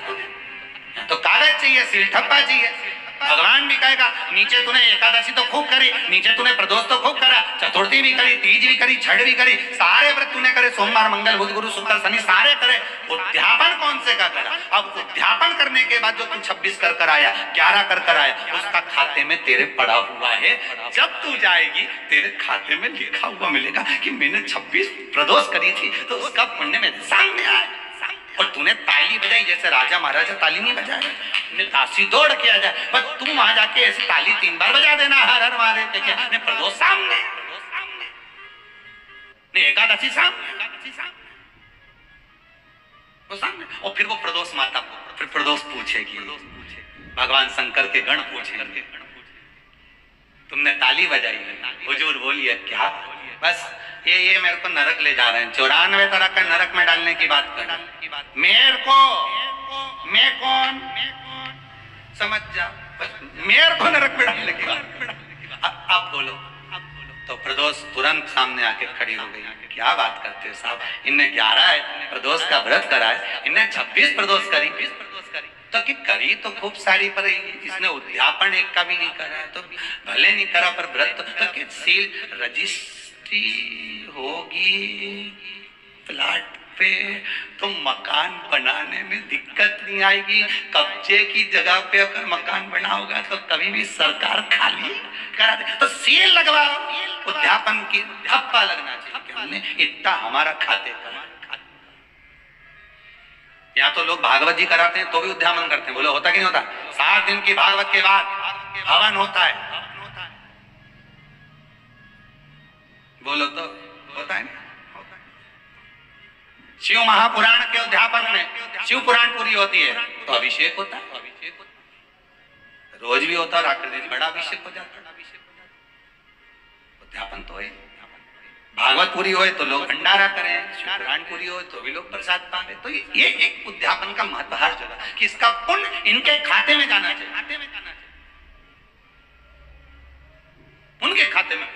तो कागज चाहिए, सील ठप्पा चाहिए। भगवान भी कहेगा नीचे तूने एकादशी तो खूब करी, नीचे तूने प्रदोष तो खूब करा, चतुर्थी भी करी, तीज भी करी, छठ भी करी, सारे व्रत तूने करे, सोमवार मंगल बुध गुरु शुक्र शनि सारे करे, उद्यापन कौन से का करा? अब उद्यापन करने के बाद जो तू 26 कर आया, 11 कर आया, उसका खाते में तेरे पड़ा हुआ है। जब तू जाएगी तेरे खाते में लिखा हुआ मिलेगा कि मैंने 26 प्रदोष करी थी, तो उसका पुण्य मेरे सामने आया। और तूने ताली बजाई, जैसे राजा महाराजा ताली नहीं बजाए, दासी दौड़ के आ जाए, बस तू वहां जाके ऐसी ताली 3 बार बजा देना, हर हर महादेव के क्या ने प्रदोष सामने, ने एकादशी सामने, वो तो सामने, और फिर वो प्रदोष माता को फिर प्रदोष पूछेगी, भगवान शंकर के गण पूछेंगे, तुमने ताली बजाई, हुजूर बोलिए क्या, बस ये मेरे को नरक ले जा रहे हैं, 94 तरह का नरक में डालने की बात कर, मेरे को, मैं कौन समझ जा, बस मेरे को नरक में डालने की बात। अब बोलो, तो प्रदोष तुरंत सामने आके खड़ी हो गई, क्या बात करते हो साहब, इनने 11 है प्रदोष का व्रत करा है, इनने 26 प्रदोष करी, तो कि करी तो खूब सारी, पर इसने उद्यापन एक का भी नहीं करा, तो भले नहीं करा पर व्रत तो कि सील रजिस्ट्री होगी प्लाट पे, तो मकान बनाने में दिक्कत नहीं आएगी, कब्जे की जगह पे अगर मकान बना होगा तो कभी भी सरकार खाली करा दे, तो सील लगवाओ, उद्यापन की धप्पा लगना चाहिए, हमने इतना हमारा खाते का। या तो लोग भागवत जी कराते हैं तो भी उद्यापन करते हैं, बोलो होता कि नहीं होता, 7 दिन की भागवत के बाद हवन होता है, बोलो तो होता है ना। शिव महापुराण के उद्यापन में शिव पुराण पूरी होती है तो अभिषेक होता है, रोज भी होता है, और आखिर दिन बड़ा अभिषेक हो जाता है, उद्यापन तो है। भागवत पूरी होए तो लोग भंडारा करें, पुराण पूरी हो तो भी लोग प्रसाद पाए, तो ये एक उद्यापन का महत्व हर जगह कि इसका पुण्य इनके खाते में जाना चाहिए, उनके खाते में,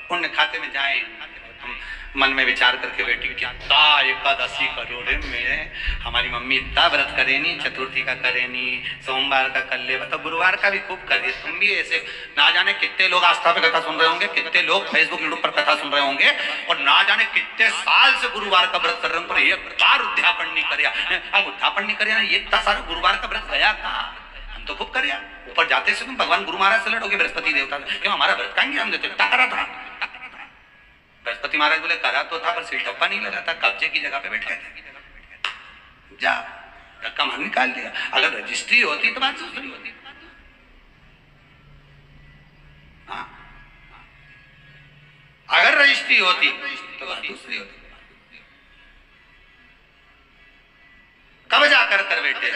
पुण्य खाते में जाए, मन में विचार करके बैठी क्या एकादशी करो रे, मेरे हमारी मम्मी इतना व्रत करे नहीं, चतुर्थी का करे नहीं, सोमवार का कर ले, तो गुरुवार का भी खूब करिए, तुम भी ऐसे, ना जाने कितने लोग आस्था पे कथा सुन रहे होंगे, कितने लोग फेसबुक यूट्यूब पर कथा सुन रहे होंगे, और ना जाने कितने साल से गुरुवार का व्रत कर रहे होंगे, एक बार उद्यापन नहीं करिया, अब उद्यापन नहीं करिया, ये इतना सारा गुरुवार का व्रत गया कहाँ, हम तो खूब करिया, ऊपर जाते से तुम भगवान गुरु महाराज से लड़ोगे, बृहस्पति देवता से, क्यों हमारा व्रत कहेंगे, हम देते करा था, बृहस्पति महाराज बोले करा तो था पर सील ठप्पा नहीं लगा था, कब्जे की जगह पे बैठ गए थे, जा धक्का मार निकाल दिया, अगर रजिस्ट्री होती तो बात दूसरी होती, हाँ अगर रजिस्ट्री होती तो बात दूसरी होती, कब जाकर कर बैठे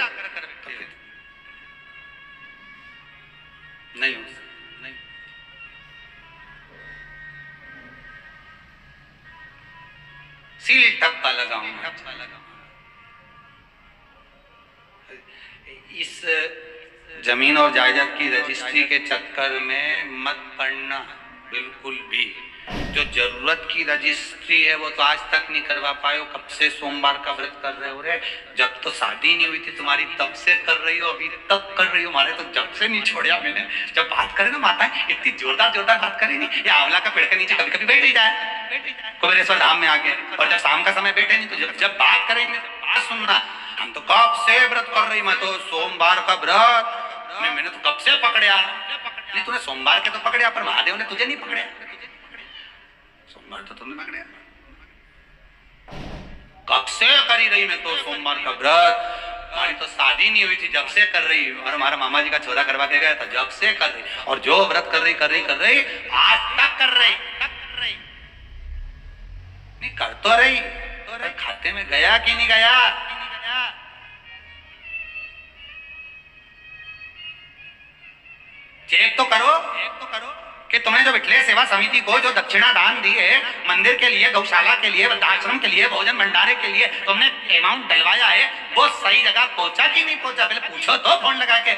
नहीं हो, सील ठप्पा लगाऊंगा, इस जमीन और जायदाद की रजिस्ट्री के चक्कर में मत पड़ना बिल्कुल भी, जो जरूरत की रजिस्ट्री है वो तो आज तक नहीं करवा पाए हो, कब से सोमवार का व्रत कर रहे हो रे, जब तो शादी नहीं हुई थी तुम्हारी तब से कर रही हो, अभी तक कर रही हो, हमारे तो जब से नहीं छोड़ा मैंने, जब बात करे ना माता इतनी जोरदार बात करे नहीं, ये आंवला का पेड़ के नीचे कभी कभी बैठ ही जाए कुबेरेश्वर धाम में आके, और जब शाम का समय बैठे नहीं तो जब बात करेंगे बात सुनना, हम तो कब से व्रत कर रही, मैं तो सोमवार का व्रत मैंने तो कब से पकड़िया, नहीं तूने सोमवार के तो पकड़िया पर महादेव ने तुझे नहीं पकड़िया, सोमवार तो तुमने पकड़िया, कब से करी रही मैं तो सोमवार का व्रत, हमारी तो शादी नहीं हुई थी जब से कर रही, और हमारा मामा जी का छोरा करवा के गया था जब से कर रही, और जो व्रत कर रही आज तक कर रही, नहीं कर तो रही, तो खाते में गया कि नहीं गया, चेक तो करो कि तुमने जो विठले सेवा समिति को जो दक्षिणा दान दी है, मंदिर के लिए, गौशाला के लिए, वृद्धाश्रम के लिए, भोजन भंडारे के लिए तुमने अमाउंट डलवाया है, वो सही जगह पहुंचा कि नहीं पहुंचा, पहले पूछो तो फोन लगा के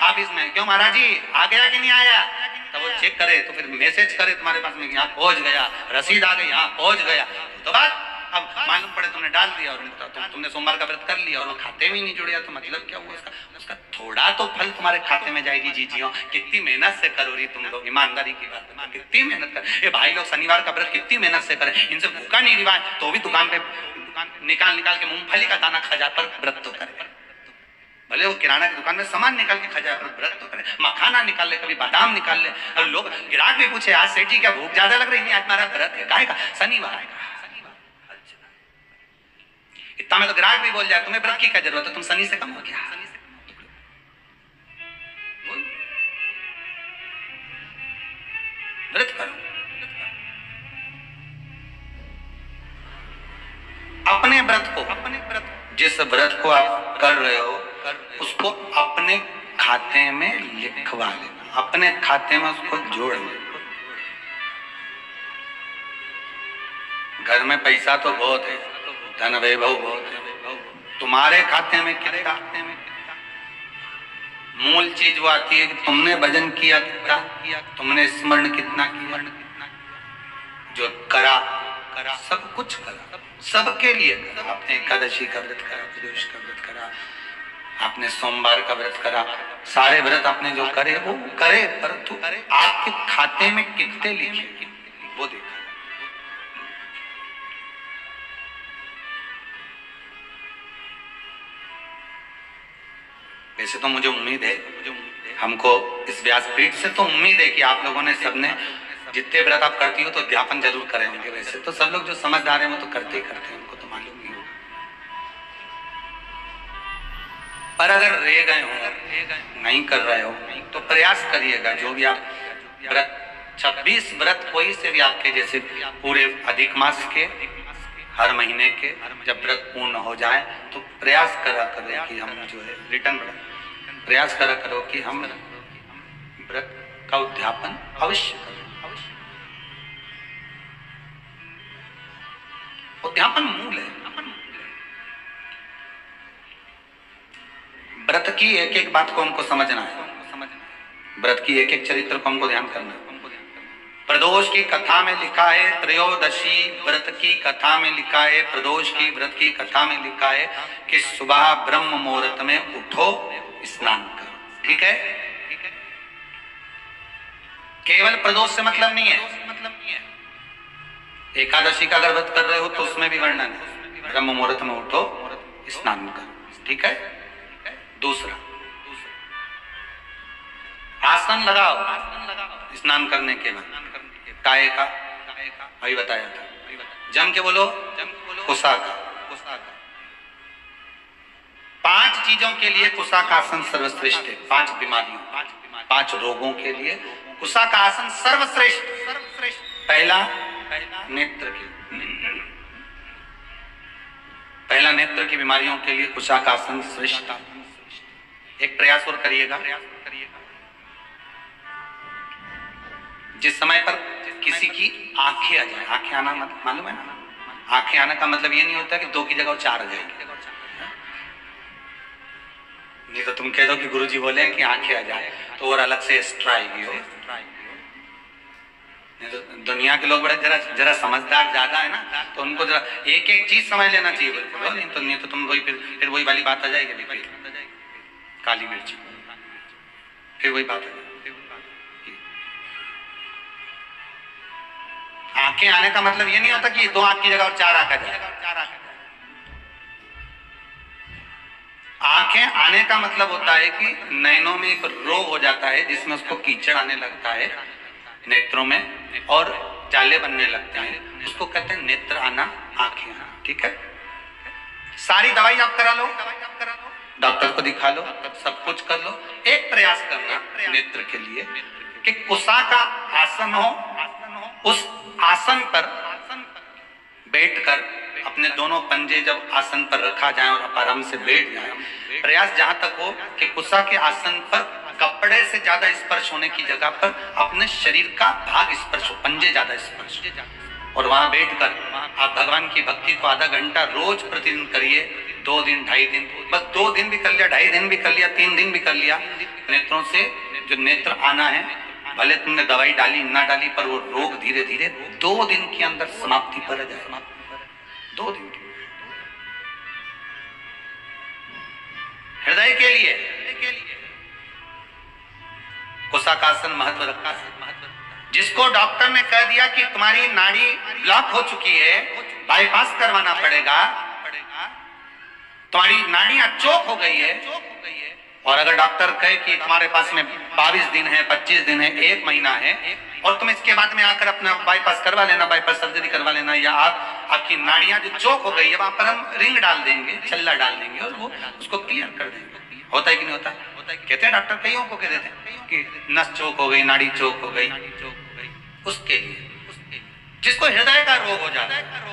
ऑफिस में, क्यों महाराज जी आ गया कि नहीं आया, तब वो चेक करे तो फिर मैसेज करे तुम्हारे पास में, यहाँ पहुंच गया, रसीद आ गई, यहाँ पहुंच गया, तो बात अब मालूम पड़े तुमने डाल दिया और तुमने सोमवार का व्रत कर लिया और वो खाते में नहीं जुड़िया, तो मतलब क्या हुआ उसका थोड़ा तो फल तुम्हारे खाते में जाएगी। जीजियों कितनी मेहनत से करो रही तुम लोग, ईमानदारी की बात, कितनी मेहनत कर, ये भाई लोग शनिवार का व्रत कितनी मेहनत से करें, इनसे भूखा नहीं रिवाज तो भी दुकान निकाल के मूंगफली का दाना खजा पर व्रत तो करे, भले वो किराना की दुकान में सामान निकाल के खजा पर व्रत तो करे, मखाना निकाल ले, कभी बादाम निकाल ले, और लोग ग्राहक भी पूछे आज सेठ जी क्या भूख ज्यादा लग रही है, आज हमारा व्रत है, काहे का, शनिवार है, इतना में तो ग्राहक भी बोल जाए तुम्हें व्रत की क्या जरूरत है, तुम शनि से कम हो क्या, व्रत करो। अपने व्रत को, जिस व्रत को आप कर रहे हो उसको अपने खाते में लिखवा लेना, अपने खाते में उसको जोड़ लेना। घर में पैसा तो बहुत है, धन वैभव बहुत है, तुम्हारे खाते में कितना, मूल चीज वो आती है कि तुमने भजन किया कितना, तुमने स्मरण कितना किया, जो करा सब कुछ करा, सबके लिए करा। आपने एकादशी का व्रत करा, प्रदोष का व्रत करा, आपने सोमवार का व्रत करा, सारे व्रत आपने जो करे वो करे, परंतु आपके खाते में कितने लिखे वो देखा। वैसे तो मुझे उम्मीद है, हमको इस व्यासपीठ से तो उम्मीद है कि आप लोगों ने सबने जितने व्रत आप करती हो तो अध्यापन जरूर करे होंगे। वैसे तो सब लोग जो समझदार हैं वो तो करते ही करते हैं, उनको तो मालूम नहीं होगा। पर अगर रह गए हो, नहीं कर रहे हो, तो प्रयास करिएगा। जो भी आप व्रत 26 व्रत कोई से भी आपके जैसे पूरे अधिक मास के हर महीने के जब व्रत पूर्ण हो जाए तो प्रयास करा करो कि हम जो है रिटर्न प्रयास करा करो कि हम व्रत का उद्यापन अवश्य करें। उद्यापन मूल है। व्रत की एक एक बात को हमको समझना है, व्रत की एक एक चरित्र को हमको ध्यान करना है। प्रदोष की कथा में लिखा है, त्रयोदशी व्रत की कथा में लिखा है, प्रदोष की व्रत की कथा में लिखा है कि सुबह ब्रह्म मुहूर्त में उठो, स्नान करो। ठीक है, केवल प्रदोष से मतलब नहीं है। एकादशी का अगर व्रत कर रहे हो तो उसमें भी वर्णन है, ब्रह्म मुहूर्त में उठो, स्नान करो। ठीक है। दूसरा, आसन लगाओ स्नान करने के बाद, काय का अभी बताया था, जम के बोलो कुशा का। 5 चीजों के लिए कुशा का आसन सर्वश्रेष्ठ है। 5 बीमारियों, 5 रोगों के लिए कुशा का आसन सर्वश्रेष्ठ। पहला नेत्र की बीमारियों के लिए कुशा का आसन श्रेष्ठ। एक प्रयास और करिएगा, जिस समय पर किसी की आंखें आ जाए, आंखें आना मालूम है ना, आंखें आने का मतलब ये नहीं होता कि 2 की जगह 4 आ जाएंगे। नहीं तो तुम कह दो कि गुरुजी बोले कि आंखें आ जाए तो और अलग से एक्स्ट्रा आएगी हो। नहीं तो दुनिया के लोग बड़े जरा समझदार ज्यादा है ना, तो उनको जरा एक एक चीज समझ लेना चाहिए। नहीं तो तुम वही फिर वही वाली बात आ जाएगी, काली मिर्च, फिर वही बात आ जाएगी। आंखें आने का मतलब ये नहीं होता कि 2 आंख की जगह और 4 आंख आ जाए। आंखें आने का मतलब होता है कि नैनों में एक रोग हो जाता है जिसमें उसको कीचड़ आने लगता है नेत्रों में और जाले बनने लगते हैं, उसको कहते हैं नेत्र आना, आंखें आना। ठीक है, सारी दवाई आप करा लो, डॉक्टर को दिखा लो, सब कुछ कर लो, एक प्रयास करना नेत्र के लिए कि कुशा का आसन हो, उस आसन पर बैठकर अपने दोनों पंजे जब आसन पर रखा जाए और आप आराम से बैठ जाए, प्रयास जहां तक हो कि कुशा के आसन पर कपड़े से ज्यादा स्पर्श होने की जगह पर अपने शरीर का भाग स्पर्श हो, पंजे ज्यादा स्पर्श, और वहां बैठकर आप भगवान की भक्ति को आधा घंटा रोज प्रतिदिन करिए। 2 दिन 2.5 दिन, बस 2 दिन भी कर लिया, 2.5 दिन भी कर लिया, 3 दिन भी कर लिया, नेत्रों से जो नेत्र आना है, भले तुमने दवाई डाली ना डाली, पर वो रोग धीरे धीरे 2 दिन के अंदर समाप्ति पर जाए। 2 दिन के हृदय के लिए कुशाकासन महत्व रखता है। जिसको डॉक्टर ने कह दिया कि तुम्हारी नाड़ी ब्लॉक हो चुकी है, बाईपास करवाना पड़ेगा, तुम्हारी नाड़ियां चोक हो गई है, और अगर डॉक्टर कहे कि तुम्हारे पास में 22 दिन है, 25 दिन है, 1 महीना है, और तुम इसके बाद में आकर अपना बाईपास करवा लेना, बाईपास सर्जरी करवा लेना, या आपकी नाड़ियां जो चोक हो गई है वहां पर हम रिंग डाल देंगे, छल्ला डाल देंगे और वो उसको क्लियर कर देंगे। होता है कि नहीं होता? कहते हैं डॉक्टर, कईयों को कह देते हैं कि नस चोक हो गई, नाड़ी चोक हो गई, उसके लिए, जिसको हृदय का रोग हो जाता है,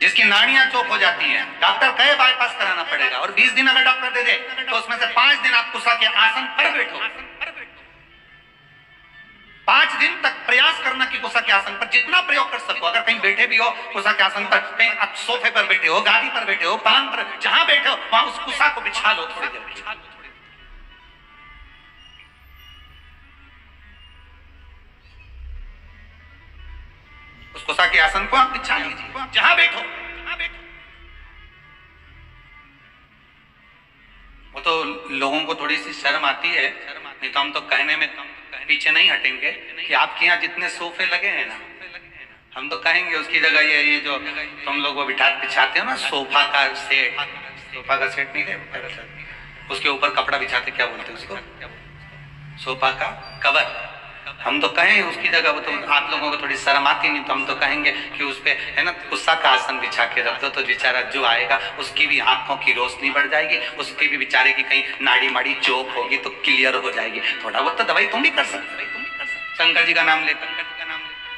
जिसकी नाड़ियां चौक हो जाती हैं, डॉक्टर कहे बाईपास कराना पड़ेगा, और 20 दिन अगर डॉक्टर दे दे तो उसमें से 5 दिन आप कुसा के आसन पर बैठो। 5 दिन तक प्रयास करना कि कुसा के आसन पर जितना प्रयोग कर सको। अगर कहीं बैठे भी हो कुसा के आसन पर, कहीं आप सोफे पर बैठे हो, गादी पर बैठे हो, पलंग पर, जहां बैठे हो वहां उस कुसा को बिछा लो थोड़ी देर। उस कुसा के आसन को आप बिछा लीजिए जहां बैठो। वो तो लोगों को थोड़ी सी शर्म आती है, नहीं तो हम तो कहने में पीछे नहीं हटेंगे कि आपके यहाँ जितने सोफे लगे हैं ना, हम तो कहेंगे उसकी जगह ये जो तुम लोग वो बिछाते हो ना सोफा का सेट, सोफा का सेट नहीं है, उसके ऊपर कपड़ा बिछाते, क्या बोलते हैं उसको, सोफा का कवर। हम तो कहें उसकी जगह, वो तो आप लोगों को थोड़ी शर्म आती नहीं, तो हम तो कहेंगे कि उस पे है ना कुसा का आसन बिछा के रख दो, तो बेचारा जो आएगा उसकी भी आंखों की रोशनी बढ़ जाएगी, उसकी भी बेचारे की कहीं नाड़ी माड़ी चौक होगी तो क्लियर हो जाएगी। थोड़ा बहुत तो दवाई तुम भी कर सकते, शंकर जी का नाम लेकर,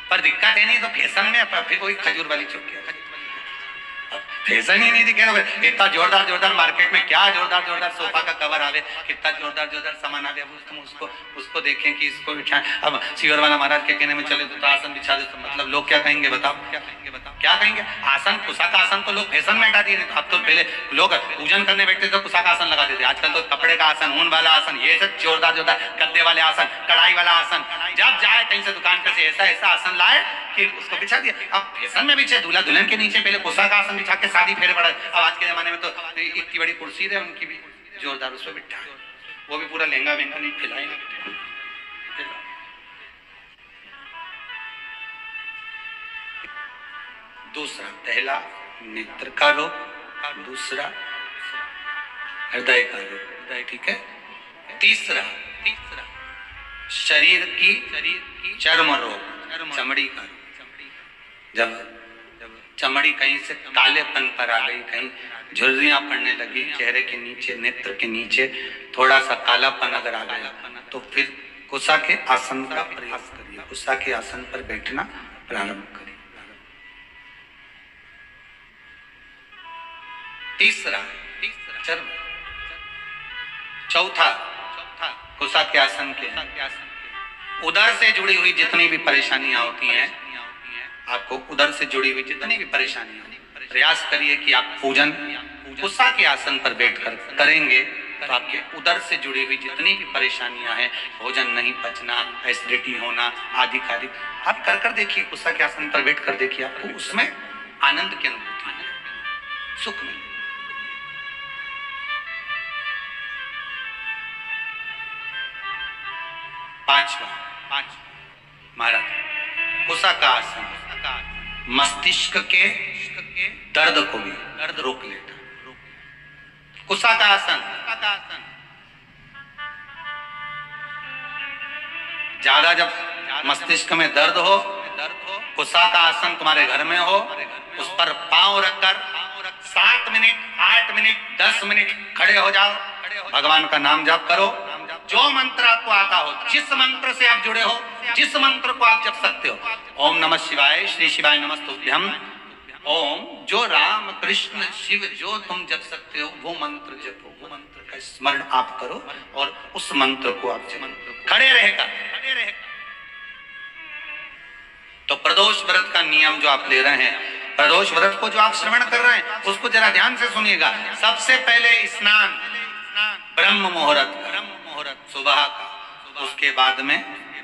पर दिक्कत है नहीं तो फैशन में फिर कोई खजूर वाली चौकी, फैशन ही नहीं दिखे। इतना जोरदार जोरदार मार्केट में क्या जोरदार जोरदार सोफा का कवर आवे, कितना जोरदार जोरदार सामान आवे, अब तुम उसको देखें कि इसको बिछाएं। अब सीवर वाला महाराज के कहने में चले तो आसन बिछा दे, तो मतलब लोग क्या कहेंगे बताओ, क्या कहेंगे। आसन कुसा का आसन तो लोग फैशन में हटा दिए। अब तो पहले लोग पूजन करने बैठते तो कुसा का आसन लगा देते, आजकल तो कपड़े का आसन, ऊन वाला आसन, ये सब जोरदार जोरदार गद्दे वाले आसन, कढ़ाई वाला आसन, जब जाए कहीं से दुकान पे से ऐसा ऐसा आसन लाए कि उसको बिछा दिया। अब फैशन में बिछे, दूल्हा दुल्हन के नीचे पहले कुसा का आसन बिछा के शादी फेरे पड़ा। अब आज के जमाने में तो इतनी बड़ी कुर्सी है उनकी भी जोरदार, उस पर बिठा, वो भी पूरा लहंगा महंगा नहीं खिलाए। दूसरा, पहला नेत्र का रोग, दूसरा हृदय का रोग, ठीक है। तीसरा शरीर की चर्म रोग, चमड़ी का रोग। जब चमड़ी कहीं से कालेपन पर आ गई, कहीं झुर्रियां पड़ने लगी, चेहरे के नीचे, नेत्र के नीचे थोड़ा सा कालापन अगर आ गया, तो फिर कुसा के आसन का प्रयास करिए, कुसा के आसन पर बैठना प्रारंभ करिए। तीसरा चर्म। चौथा कुसा के आसन के उदर से जुड़ी हुई जितनी भी परेशानियां होती हैं, आपको उदर से जुड़ी हुई जितनी भी परेशानियां, प्रयास करिए कि आप पूजन कुसा के आसन पर बैठकर करेंगे तो आपके उदर से जुड़ी हुई जितनी भी परेशानियां हैं, भोजन नहीं पचना, एसिडिटी होना आदि कार्य, आप कर देखिए, कुसा के आसन पर बैठ कर देखिए, आपको उसमें आनंद की अनुभूति है, सुख मिले। पांचवा महाराज, कुसा का आसन मस्तिष्क के दर्द को भी रोक लेता। कुसा का आसन ज्यादा जब मस्तिष्क में दर्द हो, कुसा का आसन तुम्हारे घर में हो, उस पर पांव रखकर 7 मिनट, 8 मिनट, 10 मिनट खड़े हो जाओ, भगवान का नाम जाप करो। जो मंत्र आपको आता हो, जिस मंत्र से आप जुड़े हो, जिस मंत्र को आप जप सकते हो, ओम नमः शिवाय, श्री शिवाय नमस्तुभ्यम, ओम, जो राम कृष्ण शिव जो तुम जप सकते हो वो मंत्र जपो, वो मंत्र का स्मरण आप करो और उस मंत्र को आप खड़े रहेगा। तो प्रदोष व्रत का नियम जो आप ले रहे हैं, प्रदोष व्रत को जो आप श्रवण कर रहे हैं उसको जरा ध्यान से सुनिएगा। सबसे पहले स्नान ब्रह्म मुहूर्त सुबह का, उसके बाद में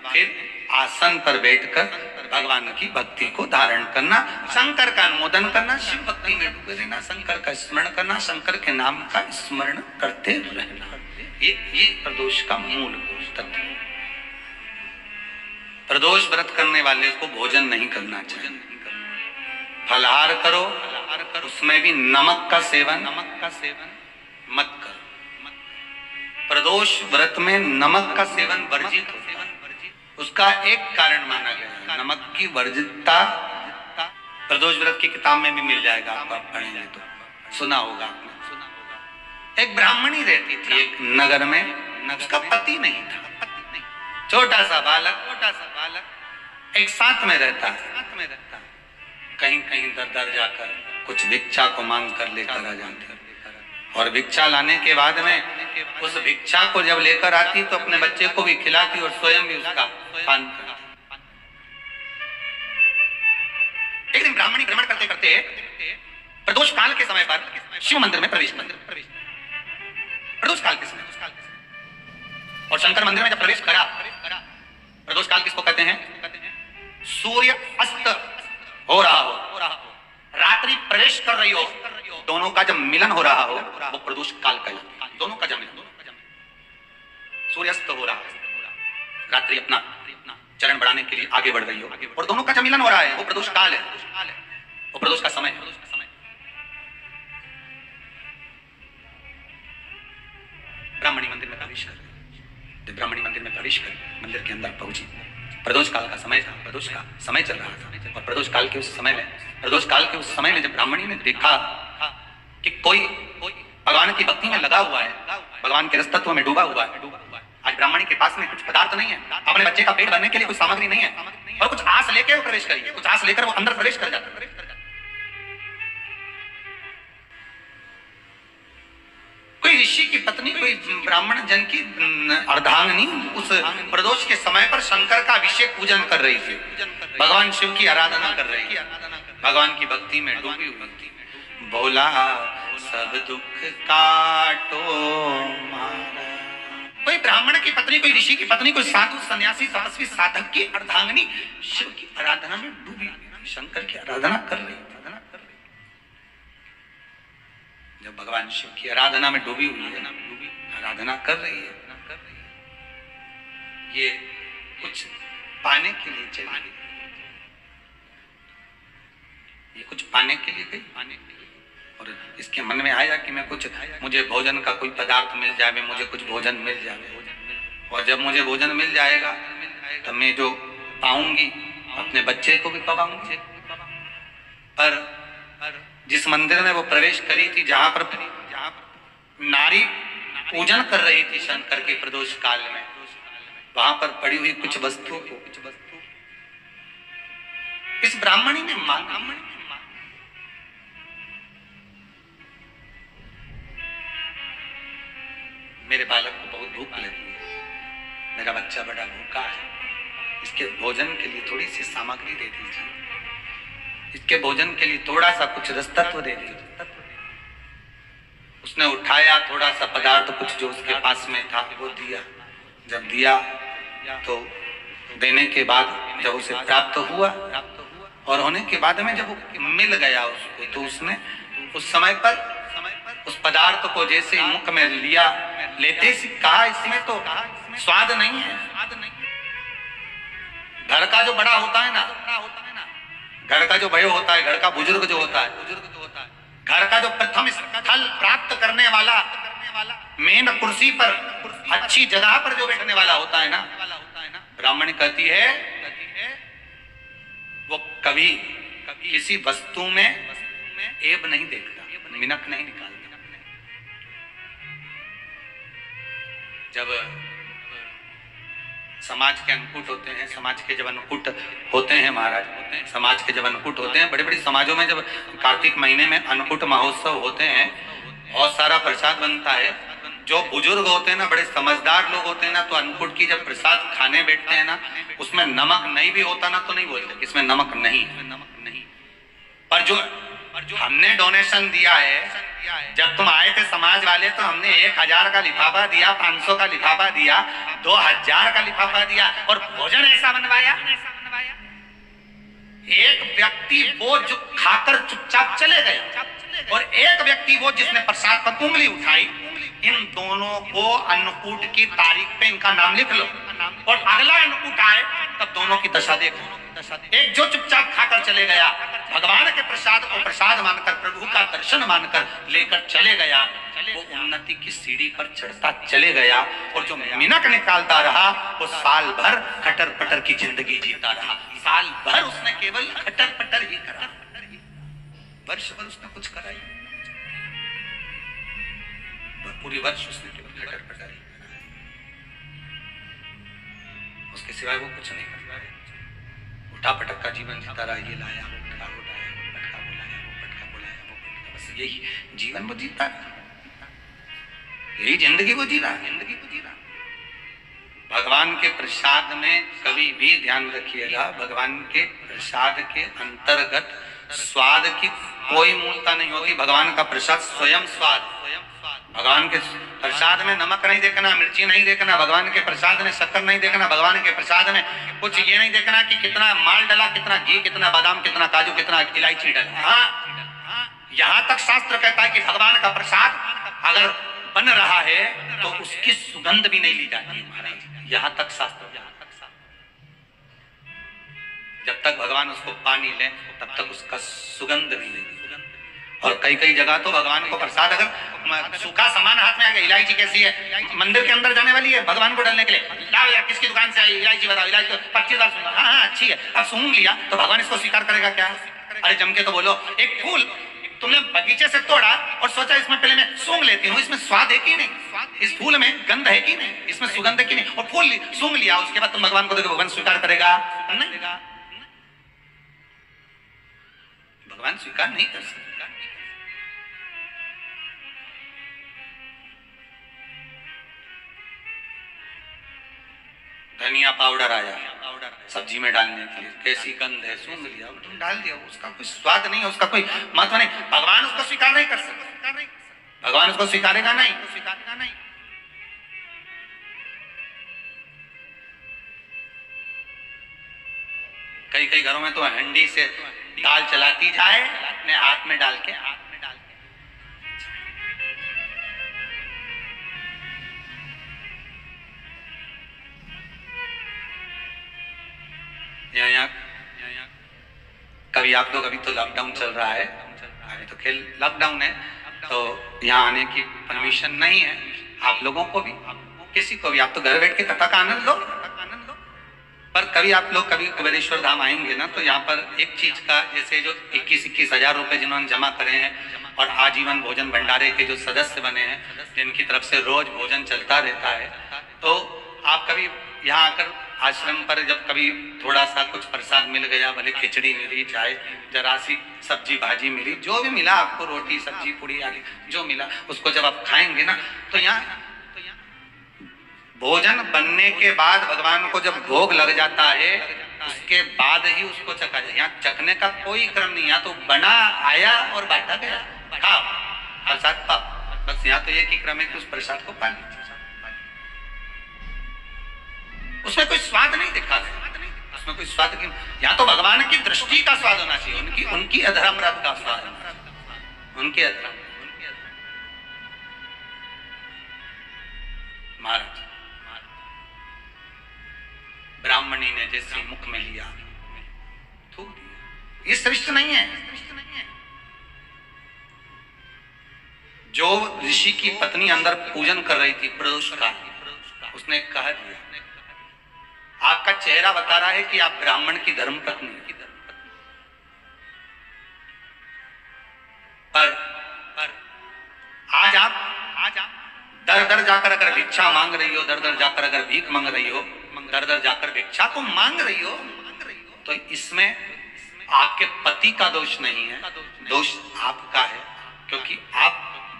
फिर आसन पर बैठकर भगवान की भक्ति को धारण करना, शंकर का अनुमोदन करना, शिव भक्ति में डूबे रहना, शंकर का स्मरण करना, शंकर के नाम का स्मरण करते रहना। ये प्रदोष का मूल तत्व। प्रदोष व्रत करने वाले को भोजन नहीं करना चाहिए, फलाहार करो, उसमें भी नमक का सेवन मत करो। प्रदोष व्रत में नमक का सेवन वर्जित होता है। उसका एक कारण माना गया है, नमक की वर्जितता प्रदोष व्रत की किताब में भी मिल जाएगा, आपको आप पढ़ेंगे तो सुना होगा आपने। एक ब्राह्मणी रहती थी एक नगर में, उसका पति नहीं था, छोटा सा बालक एक साथ में रहता है, कहीं कहीं दर दर जाकर कुछ भिक्षा को मांग कर लेकर आ जाते, और भिक्षा लाने के बाद में उस भिक्षा को जब लेकर आती तो अपने बच्चे को भी खिलाती और स्वयं भी उसका पान करती। एक दिन ब्राह्मणी भ्रमण करते करते प्रदोष काल के समय पर शिव मंदिर में प्रवेश किया। प्रदोष काल के समय, और शंकर मंदिर में जब प्रवेश करा, प्रदोष काल किसको कहते हैं? सूर्य अस्त हो रहा हो, रात्रि प्रवेश कर रही हो, दोनों का जब मिलन हो रहा हो वो प्रदोष काल कहलाता है। दोनों का जब मिलन, सूर्यास्त हो रहा है, रात्रि अपना चरण बढ़ाने के लिए आगे बढ़ रही हो, और दोनों का जब मिलन हो रहा है वो प्रदोष काल है, वो प्रदोष का समय है। ब्राह्मणी मंदिर में प्रवेश कर, जब ब्राह्मणी मंदिर में प्रवेश कर मंदिर के अंदर पहुंची, प्रदोष काल का समय था, प्रदोष का समय चल रहा था, और प्रदोष काल के उस समय में जब ब्राह्मणी ने देखा कि कोई भगवान की भक्ति में लगा हुआ है, भगवान के रस तत्व में डूबा हुआ है, आज ब्राह्मणी के पास में कुछ पदार्थ नहीं है, अपने बच्चे का पेट भरने के लिए कोई सामग्री नहीं है, और कुछ आस लेकर वो प्रवेश करी, कुछ आस लेकर वो अंदर प्रवेश कर जाता। कोई ऋषि की पत्नी, कोई ब्राह्मण जन की अर्धांगिनी उस प्रदोष के समय पर शंकर का अभिषेक पूजन कर रही थी, भगवान शिव की आराधना कर रही थी, भगवान की भक्ति में डूबी हुई। बोला सब दुख काटो मारा। कोई ब्राह्मण की पत्नी, कोई ऋषि की पत्नी, कोई साधु सन्यासी तपस्वी साधक की अर्धांगिनी शिव की आराधना में डूबी, शंकर की आराधना कर रही। जब भगवान शिव की आराधना में डूबी हुई है, आराधना कर रही है, ये कुछ पाने के लिए चाहिए, ये कुछ पाने के लिए गई, और इसके मन में आया कि मैं कुछ, मुझे भोजन का कोई पदार्थ मिल जाए, मुझे कुछ भोजन मिल जाए, और जब मुझे भोजन मिल जाएगा तो मैं जो पाऊंगी अपने बच्चे को भी पाऊंगी। पर जिस मंदिर में वो प्रवेश करी थी, जहां पर नारी पूजन कर रही थी शंकर के प्रदोष काल में, वहां पर पड़ी हुई कुछ वस्तुओं को इस ब्राह्मणी ने मांगा। मेरे बालक को बहुत भूख लगी है, मेरा बच्चा बड़ा भूखा है, इसके भोजन के लिए थोड़ी सी सामग्री दे दीजिए, इसके भोजन के लिए थोड़ा सा कुछ रस तत्व दे दीजिए। उसने उठाया थोड़ा सा पदार्थ, कुछ जो उसके पास में था वो दिया। जब दिया तो देने के बाद जब उसे प्राप्त हुआ, और होने के बाद में जब वो मिल गया उसको, तो उसने उस समय पर उस पदार्थ को जैसे मुख में लिया, लेते ही कहा इसमें तो स्वाद नहीं है। घर का जो बड़ा होता है ना, घर का जो भयो होता है, घर का बुजुर्ग जो होता है, घर का जो प्रथम स्थल प्राप्त करने वाला, मेन कुर्सी पर, अच्छी जगह पर जो बैठने वाला होता है ना, ब्राह्मण कहती है वो कभी किसी वस्तु में ऐब नहीं देखता, मिनक नहीं निकालता। जब समाज के अन्नकूट होते हैं, समाज के जब अन्नकूट होते हैं महाराज, समाज के जब अन्नकूट होते हैं, बड़े बड़े समाजों में जब कार्तिक महीने में अन्नकूट महोत्सव होते हैं, बहुत सारा प्रसाद बनता है। जो बुजुर्ग होते हैं ना, बड़े समझदार लोग होते हैं ना, तो अन्नकूट की जब प्रसाद खाने बैठते हैं ना, उसमें नमक नहीं भी होता ना तो नहीं बोलते इसमें नमक नहीं। पर जो हमने डोनेशन दिया है, जब तुम आए थे समाज वाले, तो हमने 1000 का लिफाफा दिया, 500 का लिफाफा दिया, 2000 का लिफाफा दिया, और भोजन ऐसा बनवाया। एक व्यक्ति वो जो खाकर चुपचाप चले गए, और एक व्यक्ति वो जिसने प्रसाद पर उंगली उठाई। इन दोनों को अन्नकूट की तारीख पे इनका नाम लिख लो, और अगला अन्नकूट आए तब दोनों की दशा देखो। एक जो चुपचाप खाकर चले गया, भगवान के प्रसाद को प्रसाद मानकर, प्रभु का दर्शन मानकर लेकर चले गया, वो उन्नति की सीढ़ी पर चढ़ता चले गया, और जो मिनक निकालता रहा वो साल भर खटर पटर की जिंदगी जीता रहा। साल भर उसने केवल खटर पटर ही करा, वर्ष भर उसने कुछ करा ही, पूरी वर्ष उसने केवल खटर पटर ही करा, उसके सिवाय वो कुछ नहीं कर रहा है। उठा पटक का जीवन जीता रहा, ये लाया वो पटका उठाया, वो पटका बुलाया, वो पटका बुलाया, वो पटका, बस यही जीवन वो जीता, यही जिंदगी वो जी रहा, जिंदगी को जी रहा। भगवान के प्रसाद में कभी भी ध्यान रखिएगा, भगवान के प्रसाद के अंतर्गत स्वाद की कोई मूलता नहीं होती। भगवान का प्रसाद स्वयं स्वाद। भगवान के प्रसाद में नमक नहीं देखना, मिर्ची नहीं देखना, भगवान के प्रसाद में शक्कर नहीं देखना, भगवान के प्रसाद में कुछ ये नहीं देखना कि कितना माल डाला, कितना घी, कितना बादाम, कितना काजू, कितना इलायची डाला। हाँ, यहां तक शास्त्र कहता है कि भगवान का प्रसाद अगर बन रहा है तो उसकी सुगंध भी नहीं ली जाती है महाराज। यहां तक शास्त्र, जब तक भगवान उसको पानी ले तब तक उसका सुगंध भी नहीं। और कई कई जगह तो भगवान को प्रसाद अगर सूखा सामान हाथ में आ गया, इलायची कैसी है, मंदिर के अंदर जाने वाली है भगवान को डालने के लिए, लाओ यार किसकी दुकान से आई इलायची, बताओ इलायची तो 25 बार सूंघा, हाँ हाँ अच्छी है, अब सूंघ लिया तो भगवान इसको स्वीकार करेगा क्या? अरे जम के तो बोलो, एक फूल तुमने बगीचे से तोड़ा और सोचा इसमें पहले मैं सूंघ लेती हूँ, इसमें स्वाद है कि नहीं, इस फूल में गंध है कि नहीं, इसमें सुगंध है कि नहीं, और फूल सूंघ लिया, उसके बाद तुम भगवान को देखो, भगवान स्वीकार करेगा नहीं? भगवान स्वीकार नहीं कर सकता। धनिया पाउडर आया सब्जी में डालने के लिए, कैसी गंध है, सूंघ लिया, तुम डाल दिया, उसका कोई स्वाद नहीं है, उसका कोई महत्व नहीं, भगवान उसको स्वीकार नहीं कर सकता, भगवान उसको स्वीकारेगा नहीं। कई कई घरों में तो हंडी से दाल चलाती जाए अपने हाथ में डाल के, यहाँ कभी आप लोग, अभी तो लॉकडाउन चल रहा है, अभी तो खेल लॉकडाउन है, तो यहाँ आने की परमिशन नहीं है आप लोगों को भी, किसी को भी, आप तो घर बैठ के कथा का आनंद लो। पर कभी आप लोग कभी कुबेरेश्वर धाम आएंगे ना, तो यहाँ पर एक चीज का, जैसे जो 21-21 हजार रुपए जिन्होंने जमा करे हैं और आजीवन भोजन भंडारे के जो सदस्य बने हैं, जिनकी तरफ से रोज भोजन चलता रहता है, तो आप कभी यहाँ आकर आश्रम पर जब कभी थोड़ा सा कुछ प्रसाद मिल गया, भले खिचड़ी मिली, चाहे जरा सी सब्जी भाजी मिली, जो भी मिला आपको, रोटी सब्जी पूरी आदि जो मिला, उसको जब आप खाएंगे ना, तो यहाँ भोजन बनने के बाद भगवान को जब भोग लग जाता है, उसके बाद ही उसको चखा जाए। यहाँ चखने का कोई क्रम नहीं, यहाँ तो बना आया और बांटा गया, खाओ प्रसाद पाओ, बस यहाँ तो एक ही क्रम है कि उस प्रसाद को पा लीजिए। उसमें कोई स्वाद नहीं दिखा है, उसमें कोई स्वाद की, यहाँ तो भगवान की दृष्टि का स्वाद होना चाहिए, उनकी अधर्मरथ का स्वाद, उनके अधर्म। महाराज ब्राह्मणी ने जैसे मुख में लिया, थूक दिया, ये श्रेष्ठ नहीं है। जो ऋषि की पत्नी अंदर पूजन कर रही थी प्रदोष का, उसने कह दिया, आपका चेहरा बता रहा है कि आप ब्राह्मण की धर्म पत्नी, पर आज आप दर दर जाकर अगर भिक्षा मांग रही हो, दर दर जाकर अगर भीख मांग रही हो, दर दर जाकर भिक्षा को मांग रही हो, तो इसमें आपके पति का दोष नहीं है, दोष आपका है, क्योंकि आप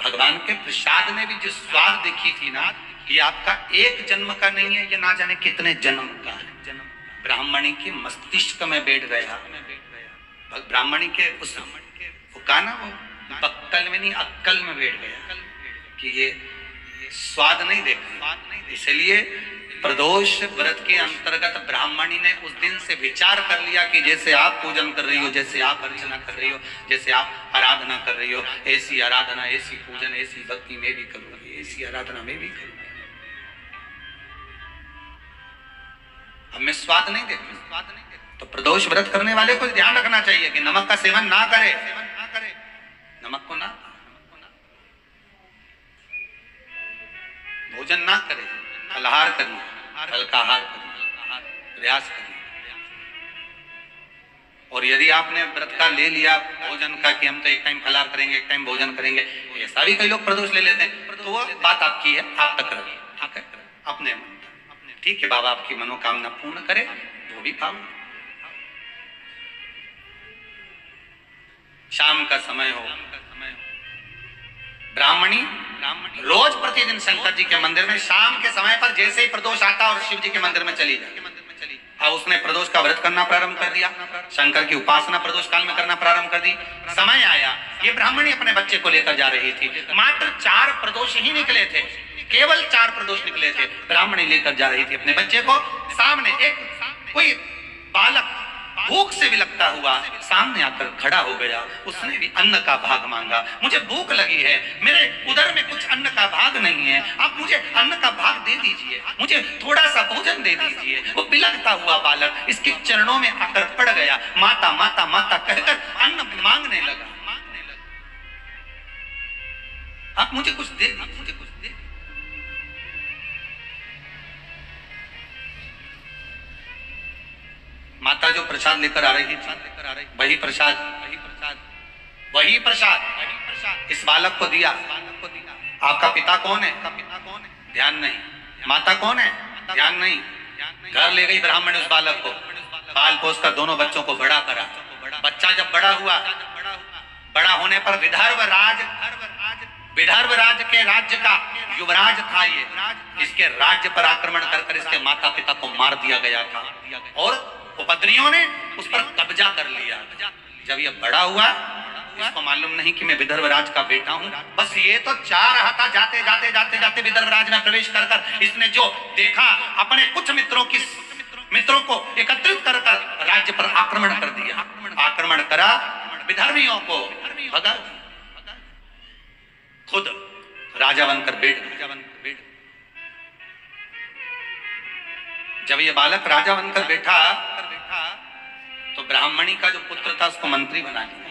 भगवान के प्रसाद में भी जो स्वाद देखी थी ना, ये आपका एक जन्म का नहीं है, ये ना जाने कितने जन्म का है। ब्राह्मणी के मस्तिष्क में बैठ गया, ब्राह्मणी के उस का ना, वो बक्कल में नहीं अक्कल में बैठ गया कि ये स्वाद नहीं देखा। इसलिए प्रदोष व्रत के अंतर्गत ब्राह्मणी ने उस दिन से विचार कर लिया कि जैसे आप पूजन कर रही हो, जैसे आप अर्चना कर रही हो, जैसे आप आराधना कर रही हो, ऐसी आराधना, ऐसी पूजन, ऐसी भक्ति में भी करूंगी, ऐसी आराधना में भी करूंगी। हमें स्वाद नहीं देखना, तो प्रदोष व्रत करने वाले को ध्यान रखना चाहिए कि नमक का सेवन ना करे, नमक को ना, भोजन ना करे, फलाहार करिए, हल्काहार करिए, प्रयास करिए। और यदि आपने व्रत का ले लिया भोजन का कि हम तो एक टाइम फलाहार करेंगे, एक टाइम भोजन करेंगे, ऐसा भी कई लोग प्रदोष ले लेते हैं, तो वो बात आपकी है, आप तक रखिए, ठीक है, अपने ठीक है, बाबा आपकी मनोकामना पूर्ण करे, वो भी पाओ। शाम का समय हो, ब्राह्मणी रोज प्रतिदिन शंकर जी के मंदिर में शाम के समय पर जैसे ही प्रदोष आता और शिव जी के मंदिर में चली जाए। और उसने प्रदोष का व्रत करना प्रारंभ कर दिया, शंकर की उपासना प्रदोष काल में करना प्रारंभ कर दी। समय आया, ये ब्राह्मणी अपने बच्चे को लेकर जा रही थी, मात्र 4 प्रदोष ही निकले थे, केवल 4 प्रदोष निकले थे। ब्राह्मणी लेकर जा रही थी अपने बच्चे को, सामने एक कोई बालक भूख से विलकता हुआ सामने आकर खड़ा हो गया। उसने भी अन्न का भाग मांगा, मुझे भूख लगी है, मेरे उदर में कुछ अन्न का भाग नहीं है, आप मुझे अन्न का भाग दे दीजिए, मुझे थोड़ा सा भोजन दे दीजिए। वो विलकता हुआ बालक इसके चरणों में आकर पड़ गया, माता माता माता कहकर अन्न मांगने लगा। आप मुझे कुछ दे दीजिए, मुझे कुछ दे। माता जो प्रसाद लेकर आ रही थी, वही प्रसाद इस बालक को दिया। आपका पिता कौन है? ध्यान नहीं। माता कौन है? ध्यान नहीं। घर ले गई ब्राह्मण उस बालक को, पाल पोस कर दोनों बच्चों को बड़ा करा। बच्चा जब बड़ा हुआ, बड़ा होने पर विदर्भ राज के राज्य का युवराज था ये। इसके राज्य पर आक्रमण कर इसके माता पिता को मार दिया गया था और उपद्रवियों ने उस पर कब्जा कर लिया। जब ये बड़ा हुआ, इसको मालूम नहीं कि मैं विदर्भ राज का बेटा हूं, बस ये तो चाह रहा था जाते जाते जाते जाते विदर्भ राज में प्रवेश कर इसने जो देखा, अपने कुछ मित्रों को एकत्रित कर राज्य पर आक्रमण कर दिया। आक्रमण करा, विदर्भियों को भगा, खुद राजा बनकर बैठ। जब ये बालक राजा बनकर बैठा तो ब्राह्मणी का जो पुत्र था उसको मंत्री बना दिया।